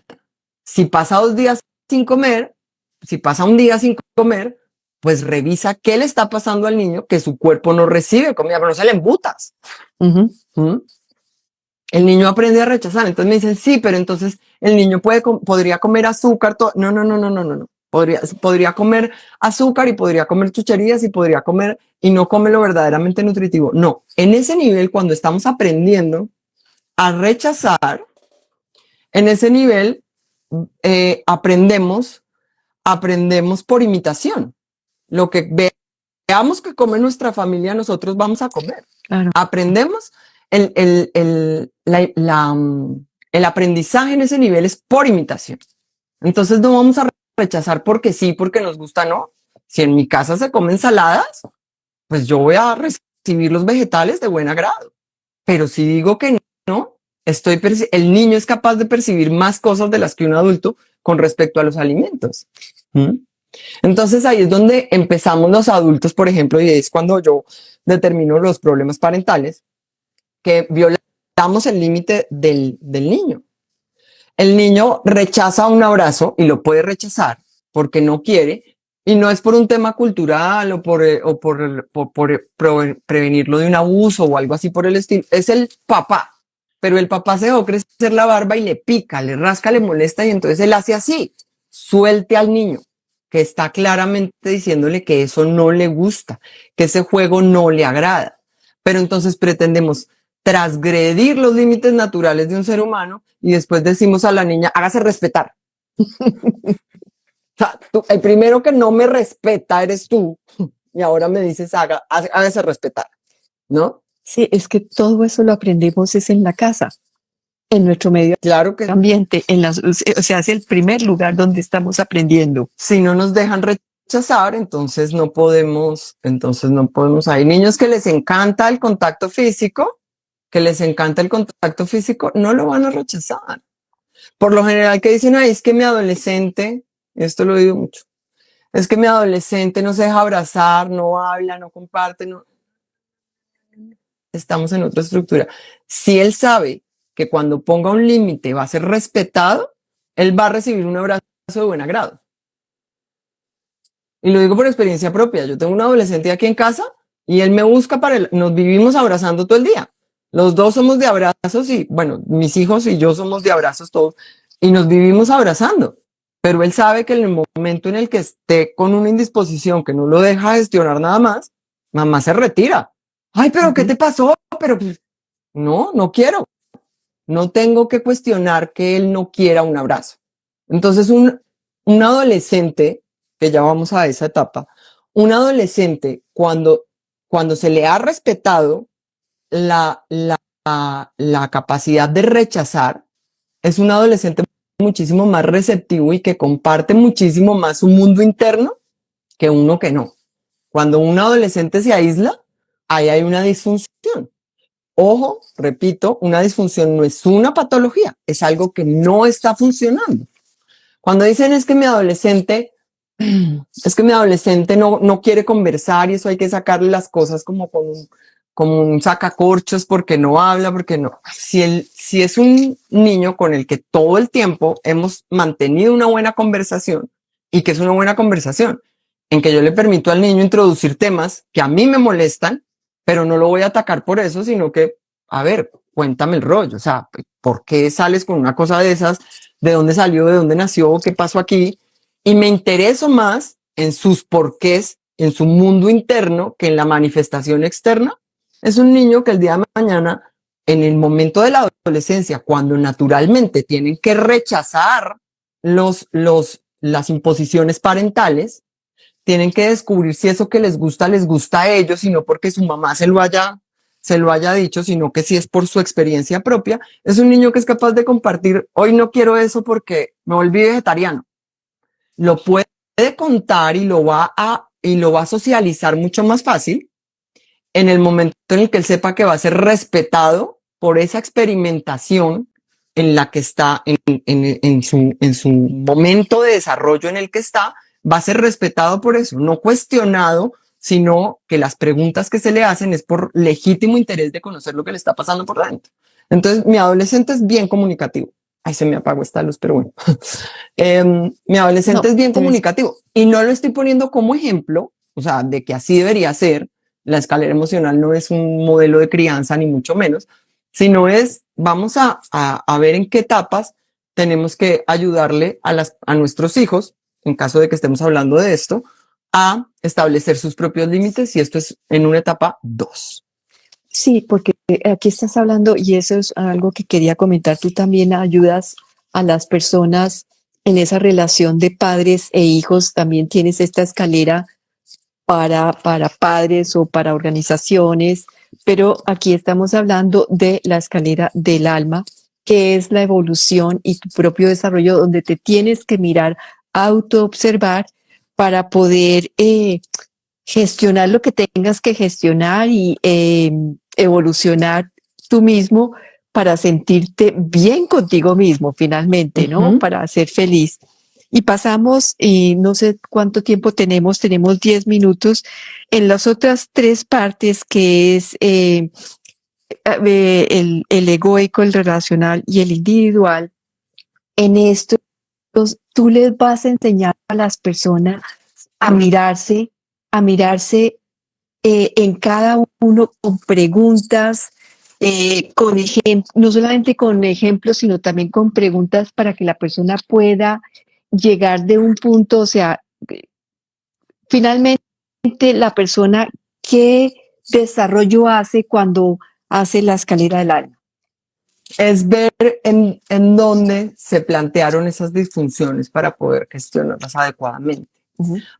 Si pasa 2 días sin comer, si pasa un día sin comer, pues revisa qué le está pasando al niño, que su cuerpo no recibe comida, pero no se le embutas. El niño aprende a rechazar. Entonces me dicen, sí, pero entonces el niño podría comer azúcar. No. Podría comer azúcar y podría comer chucherías y podría comer y no come lo verdaderamente nutritivo. No, en ese nivel, cuando estamos aprendiendo a rechazar, en ese nivel aprendemos por imitación. Lo que veamos que come nuestra familia, nosotros vamos a comer. Claro. Aprendemos, el aprendizaje en ese nivel es por imitación. Entonces no vamos a rechazar porque sí, porque nos gusta, no. Si en mi casa se comen ensaladas, pues yo voy a recibir los vegetales de buen agrado. Pero si digo que no, el niño es capaz de percibir más cosas de las que un adulto con respecto a los alimentos. Entonces ahí es donde empezamos los adultos, por ejemplo, y es cuando yo determino los problemas parentales, que violamos el límite del niño. El niño rechaza un abrazo y lo puede rechazar porque no quiere, y no es por un tema cultural o por prevenirlo de un abuso o algo así por el estilo. Es el papá, pero el papá se dejó crecer la barba y le pica, le rasca, le molesta, y entonces él hace así. Suelte al niño, que está claramente diciéndole que eso no le gusta, que ese juego no le agrada. Pero entonces pretendemos transgredir los límites naturales de un ser humano y después decimos a la niña, hágase respetar. O sea, el primero que no me respeta eres tú, y ahora me dices, hágase respetar, ¿no? Sí, es que todo eso lo aprendemos es en la casa, en nuestro medio ambiente, o sea, es el primer lugar donde estamos aprendiendo. Si no nos dejan rechazar, entonces no podemos. Hay niños que les encanta el contacto físico, no lo van a rechazar. Por lo general que dicen, es que mi adolescente, esto lo digo mucho, es que mi adolescente no se deja abrazar, no habla, no comparte, no. Estamos en otra estructura. Si él sabe que cuando ponga un límite va a ser respetado, él va a recibir un abrazo de buen agrado. Y lo digo por experiencia propia. Yo tengo un adolescente aquí en casa y él me busca nos vivimos abrazando todo el día. Los dos somos de abrazos y, bueno, mis hijos y yo somos de abrazos todos y nos vivimos abrazando. pero él sabe que en el momento en el que esté con una indisposición que no lo deja gestionar nada más, mamá se retira. Ay, pero ¿qué te pasó? Pero pues, no quiero. No tengo que cuestionar que él no quiera un abrazo. Entonces, un adolescente, que ya vamos a esa etapa, un adolescente cuando se le ha respetado la capacidad de rechazar, es un adolescente muchísimo más receptivo y que comparte muchísimo más su mundo interno que uno que no. Cuando un adolescente se aísla, ahí hay una disfunción. Ojo, repito, una disfunción no es una patología, es algo que no está funcionando. Cuando dicen es que mi adolescente no quiere conversar y eso hay que sacarle las cosas como un sacacorchos porque no habla, porque no. Si es un niño con el que todo el tiempo hemos mantenido una buena conversación, y que es una buena conversación, en que yo le permito al niño introducir temas que a mí me molestan, pero no lo voy a atacar por eso, sino que, a ver, cuéntame el rollo, o sea, ¿por qué sales con una cosa de esas? ¿De dónde salió? ¿De dónde nació? ¿Qué pasó aquí? Y me intereso más en sus porqués, en su mundo interno, que en la manifestación externa. Es un niño que el día de mañana, en el momento de la adolescencia, cuando naturalmente tienen que rechazar las imposiciones parentales, tienen que descubrir si eso que les gusta a ellos, y no porque su mamá se lo haya dicho, sino que si es por su experiencia propia. Es un niño que es capaz de compartir, hoy no quiero eso porque me volví vegetariano. Lo puede contar y lo va a socializar mucho más fácil en el momento en el que él sepa que va a ser respetado por esa experimentación en la que está, en su momento de desarrollo en el que está, va a ser respetado por eso, no cuestionado, sino que las preguntas que se le hacen es por legítimo interés de conocer lo que le está pasando por dentro. Entonces, mi adolescente es bien comunicativo. Ay, se me apagó esta luz, pero bueno. Mi adolescente es bien comunicativo y no lo estoy poniendo como ejemplo, o sea, de que así debería ser. La escalera emocional no es un modelo de crianza, ni mucho menos, sino vamos a ver en qué etapas tenemos que ayudarle a nuestros hijos, en caso de que estemos hablando de esto, a establecer sus propios límites, y esto es en una etapa 2. Sí, porque aquí estás hablando, y eso es algo que quería comentar, tú también ayudas a las personas en esa relación de padres e hijos, también tienes esta escalera para padres o para organizaciones, pero aquí estamos hablando de la escalera del alma, que es la evolución y tu propio desarrollo, donde te tienes que mirar, autoobservar para poder gestionar lo que tengas que gestionar y evolucionar tú mismo para sentirte bien contigo mismo finalmente, ¿no? Para ser feliz. Y pasamos, y no sé cuánto tiempo tenemos 10 minutos, en las otras 3 partes, que es el egoico, el relacional y el individual. En esto, tú les vas a enseñar a las personas a mirarse en cada uno con preguntas, con no solamente con ejemplos, sino también con preguntas para que la persona pueda llegar de un punto, o sea, finalmente la persona, ¿qué desarrollo hace cuando hace la escalera del alma? Es ver en dónde se plantearon esas disfunciones para poder gestionarlas adecuadamente.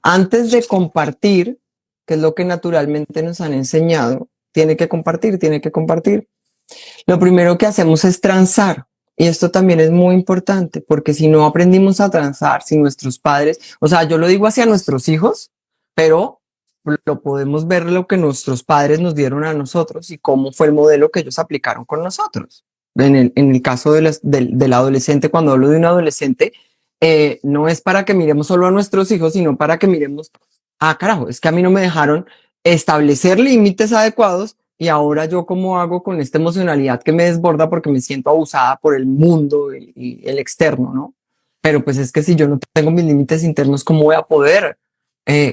Antes de compartir, que es lo que naturalmente nos han enseñado, tiene que compartir. Lo primero que hacemos es transar. Y esto también es muy importante, porque si no aprendimos a transar, si nuestros padres, o sea, yo lo digo hacia nuestros hijos, pero lo podemos ver lo que nuestros padres nos dieron a nosotros y cómo fue el modelo que ellos aplicaron con nosotros. En el caso del adolescente, cuando hablo de un adolescente, no es para que miremos solo a nuestros hijos, sino para que miremos, carajo, es que a mí no me dejaron establecer límites adecuados, y ahora yo cómo hago con esta emocionalidad que me desborda porque me siento abusada por el mundo y el externo, ¿no? Pero pues es que si yo no tengo mis límites internos, ¿cómo voy a poder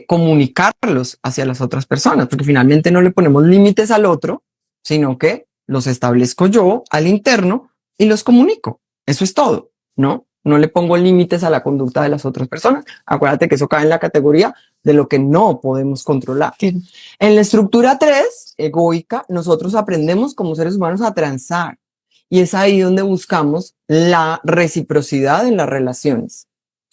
comunicarlos hacia las otras personas? Porque finalmente no le ponemos límites al otro, sino que los establezco yo al interno y los comunico. Eso es todo, ¿no? no le pongo límites a la conducta de las otras personas. Acuérdate que eso cae en la categoría de lo que no podemos controlar. Sí. En la estructura 3, egoica, nosotros aprendemos como seres humanos a transar. Y es ahí donde buscamos la reciprocidad en las relaciones.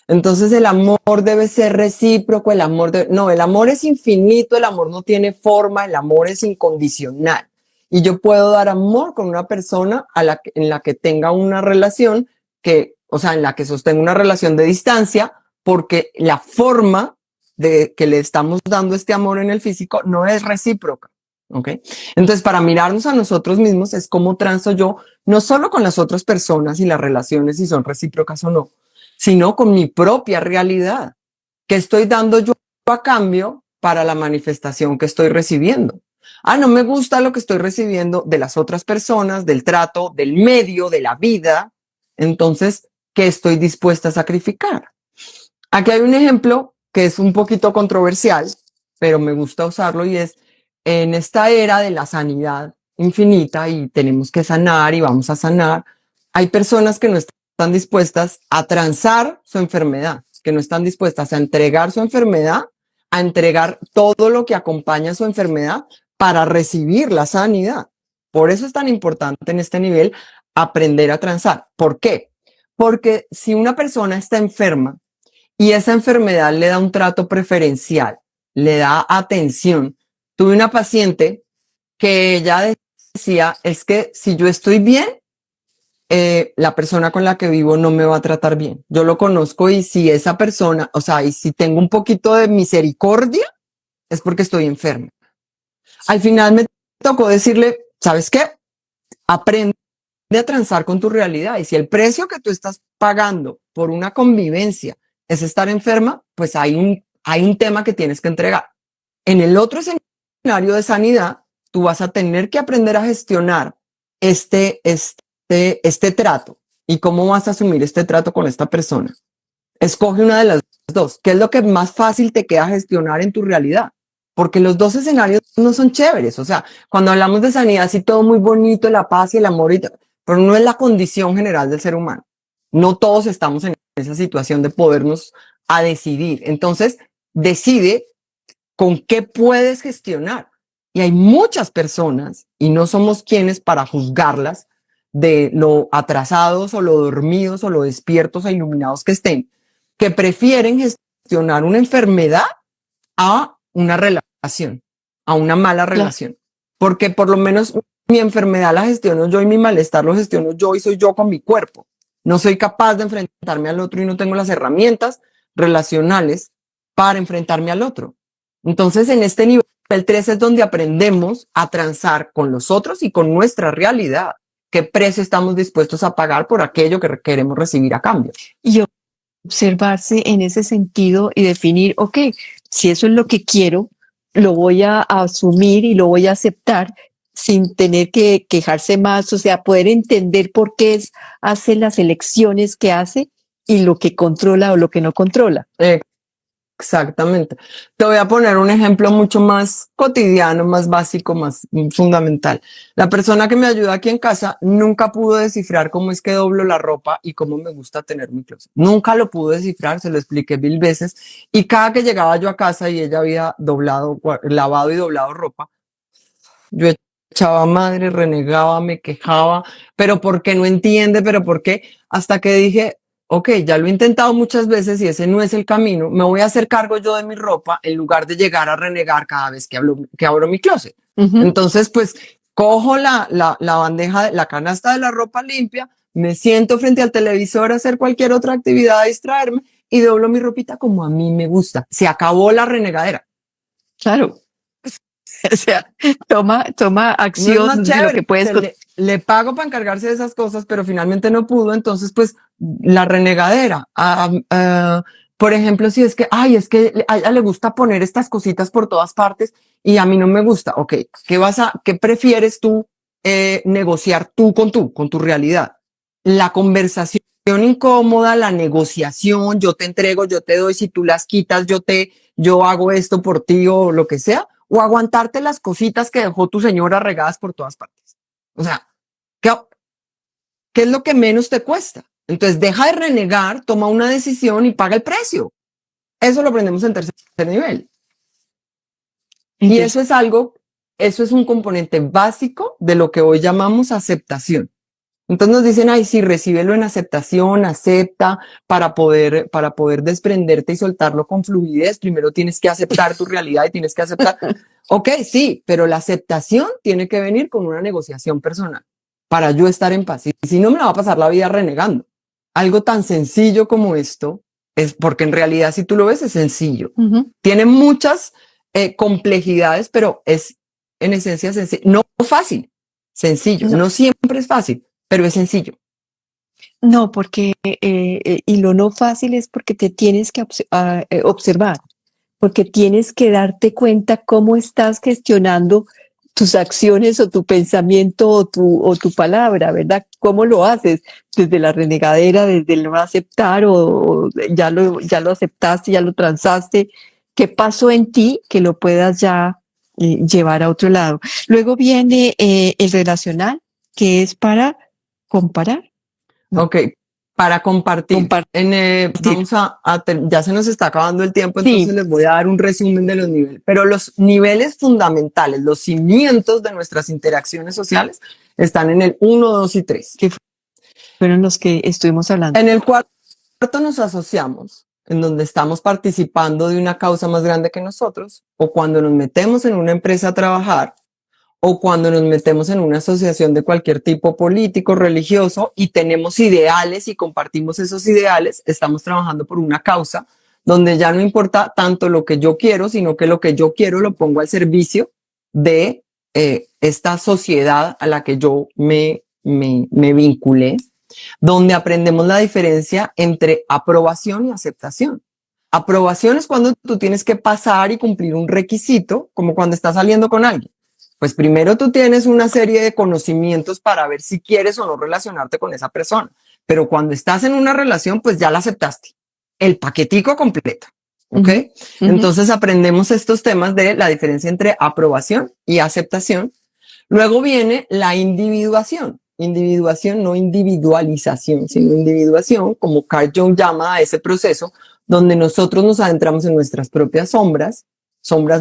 Entonces el amor debe ser recíproco, el amor es infinito, el amor no tiene forma, el amor es incondicional. Y yo puedo dar amor con una persona en la que tenga una relación en la que sostenga una relación de distancia, porque la forma de que le estamos dando este amor en el físico no es recíproca. ¿Ok? Entonces, para mirarnos a nosotros mismos es cómo transo yo, no solo con las otras personas y las relaciones, si son recíprocas o no, sino con mi propia realidad. ¿Qué estoy dando yo a cambio para la manifestación que estoy recibiendo? No me gusta lo que estoy recibiendo de las otras personas, del trato, del medio, de la vida. Entonces, ¿qué estoy dispuesta a sacrificar? Aquí hay un ejemplo que es un poquito controversial, pero me gusta usarlo y es en esta era de la sanidad infinita y tenemos que sanar y vamos a sanar. Hay personas que no están dispuestas a transar su enfermedad, que no están dispuestas a entregar su enfermedad, a entregar todo lo que acompaña su enfermedad para recibir la sanidad. Por eso es tan importante en este nivel aprender a transar. ¿Por qué? Porque si una persona está enferma y esa enfermedad le da un trato preferencial, le da atención. Tuve una paciente que ella decía, es que si yo estoy bien, la persona con la que vivo no me va a tratar bien. Yo lo conozco y si esa persona, y si tengo un poquito de misericordia, es porque estoy enferma. Al final me tocó decirle, ¿sabes qué? Aprende a transar con tu realidad. Y si el precio que tú estás pagando por una convivencia es estar enferma, pues hay un tema que tienes que entregar. En el otro escenario de sanidad, tú vas a tener que aprender a gestionar este trato. ¿Y cómo vas a asumir este trato con esta persona? Escoge una de las dos. ¿Qué es lo que más fácil te queda gestionar en tu realidad? Porque los dos escenarios no son chéveres. O sea, cuando hablamos de sanidad, sí, todo muy bonito, la paz y el amor, pero no es la condición general del ser humano. No todos estamos en esa situación de podernos a decidir. Entonces, decide con qué puedes gestionar. Y hay muchas personas, y no somos quienes para juzgarlas, de lo atrasados o lo dormidos o lo despiertos o iluminados que estén, que prefieren gestionar una enfermedad a una relación, a una mala relación. Porque por lo menos mi enfermedad la gestiono yo y mi malestar lo gestiono yo y soy yo con mi cuerpo. No soy capaz de enfrentarme al otro y no tengo las herramientas relacionales para enfrentarme al otro. Entonces, en este nivel 3 es donde aprendemos a transar con los otros y con nuestra realidad. ¿Qué precio estamos dispuestos a pagar por aquello que queremos recibir a cambio? Y observarse en ese sentido y definir, ok, si eso es lo que quiero, lo voy a asumir y lo voy a aceptar sin tener que quejarse más, o sea, poder entender por qué hace las elecciones que hace y lo que controla o lo que no controla. Exactamente. Te voy a poner un ejemplo mucho más cotidiano, más básico, más fundamental. La persona que me ayuda aquí en casa nunca pudo descifrar cómo es que doblo la ropa y cómo me gusta tener mi closet. Nunca lo pudo descifrar, se lo expliqué 1000 veces. Y cada que llegaba yo a casa y ella había lavado y doblado ropa, yo echaba madre, renegaba, me quejaba, pero ¿por qué no entiende? ¿Pero por qué? Hasta que dije, ok, ya lo he intentado muchas veces y ese no es el camino, me voy a hacer cargo yo de mi ropa en lugar de llegar a renegar cada vez que abro mi closet. Entonces, pues, cojo la bandeja, la canasta de la ropa limpia, me siento frente al televisor a hacer cualquier otra actividad, a distraerme y doblo mi ropita como a mí me gusta. Se acabó la renegadera. Claro. O sea, toma acción no es más de lo que puedes. Le pago para encargarse de esas cosas, pero finalmente no pudo. Entonces, pues, la renegadera. Por ejemplo, si es que, es que a ella le gusta poner estas cositas por todas partes y a mí no me gusta. Ok, ¿qué prefieres tú negociar tú con tu realidad? La conversación incómoda, la negociación, yo te entrego, yo te doy, si tú las quitas, yo hago esto por ti o lo que sea, o aguantarte las cositas que dejó tu señora regadas por todas partes. O sea, ¿qué es lo que menos te cuesta? Entonces deja de renegar, toma una decisión y paga el precio. Eso lo aprendemos en tercer nivel. Y eso es un componente básico de lo que hoy llamamos aceptación. Entonces nos dicen, ay, sí, recíbelo en aceptación, acepta para poder desprenderte y soltarlo con fluidez. Primero tienes que aceptar tu realidad y tienes que aceptar. Ok, sí, pero la aceptación tiene que venir con una negociación personal para yo estar en paz. Y si no, me la va a pasar la vida renegando. Algo tan sencillo como esto es porque en realidad, si tú lo ves, es sencillo. Tiene muchas complejidades, pero es en esencia sencillo. No fácil, sencillo. No siempre es fácil, pero es sencillo. No, porque, y lo no fácil es porque te tienes que observar, porque tienes que darte cuenta cómo estás gestionando tus acciones o tu pensamiento o tu palabra, ¿verdad? ¿Cómo lo haces? Desde la renegadera, desde el no aceptar o ya lo aceptaste, ya lo transaste. ¿Qué pasó en ti que lo puedas ya llevar a otro lado? Luego viene el relacional, que es para comparar. Ok, para compartir. Ya se nos está acabando el tiempo, entonces les voy a dar un resumen de los niveles. Pero los niveles fundamentales, los cimientos de nuestras interacciones sociales están en el 1, 2 y 3. Que fueron los que estuvimos hablando. En el cuarto nos asociamos, en donde estamos participando de una causa más grande que nosotros, o cuando nos metemos en una empresa a trabajar, o cuando nos metemos en una asociación de cualquier tipo político, religioso, y tenemos ideales y compartimos esos ideales, estamos trabajando por una causa donde ya no importa tanto lo que yo quiero, sino que lo que yo quiero lo pongo al servicio de esta sociedad a la que yo me vinculé, donde aprendemos la diferencia entre aprobación y aceptación. Aprobación es cuando tú tienes que pasar y cumplir un requisito, como cuando estás saliendo con alguien. Pues primero tú tienes una serie de conocimientos para ver si quieres o no relacionarte con esa persona. Pero cuando estás en una relación, pues ya la aceptaste. El paquetico completo. ¿Ok? Entonces aprendemos estos temas de la diferencia entre aprobación y aceptación. Luego viene la individuación. Individuación, no individualización, sino individuación, como Carl Jung llama a ese proceso, donde nosotros nos adentramos en nuestras propias sombras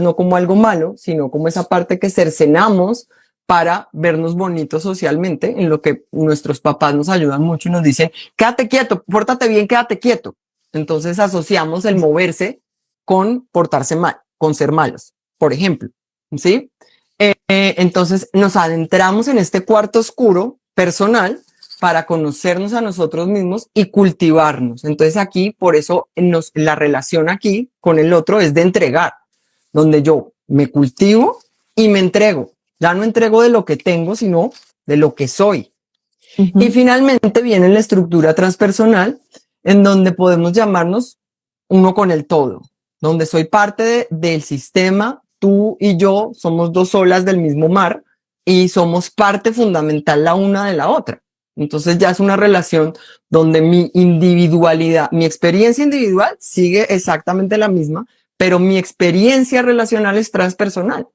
no como algo malo, sino como esa parte que cercenamos para vernos bonitos socialmente, en lo que nuestros papás nos ayudan mucho y nos dicen, quédate quieto, pórtate bien, quédate quieto. Entonces asociamos el moverse con portarse mal, con ser malos, por ejemplo, ¿sí? Entonces nos adentramos en este cuarto oscuro personal para conocernos a nosotros mismos y cultivarnos. Entonces aquí, por eso la relación aquí con el otro es de entregar, donde yo me cultivo y me entrego. Ya no entrego de lo que tengo, sino de lo que soy. Y finalmente viene la estructura transpersonal, en donde podemos llamarnos uno con el todo, donde soy parte del sistema, tú y yo somos dos olas del mismo mar y somos parte fundamental la una de la otra. Entonces ya es una relación donde mi individualidad, mi experiencia individual sigue exactamente la misma, pero mi experiencia relacional es transpersonal.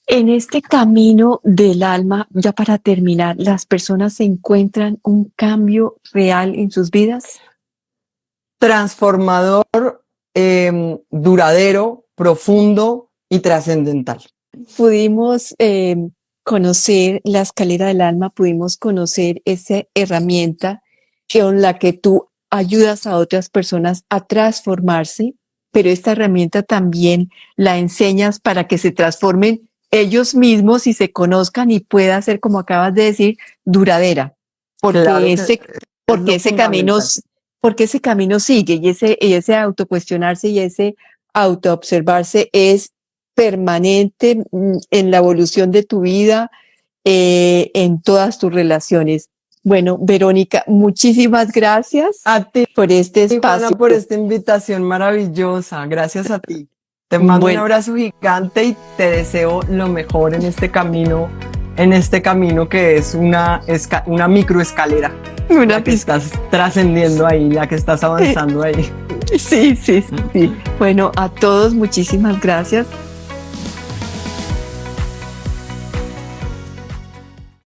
En este camino del alma, ya para terminar, ¿las personas se encuentran un cambio real en sus vidas? Transformador, duradero, profundo y trascendental. Pudimos conocer la escalera del alma, pudimos conocer esa herramienta con la que tú ayudas a otras personas a transformarse, pero esta herramienta también la enseñas para que se transformen ellos mismos y se conozcan y pueda ser, como acabas de decir, duradera, porque Claro, ese camino sigue y ese autocuestionarse y ese autoobservarse es permanente en la evolución de tu vida, en todas tus relaciones. Bueno, Verónica, muchísimas gracias a ti por este espacio. Juana, por esta invitación maravillosa. Gracias a ti. Te mando un abrazo gigante y te deseo lo mejor en este camino que es una microescalera. La que estás trascendiendo ahí, la que estás avanzando ahí. Sí. Bueno, a todos muchísimas gracias.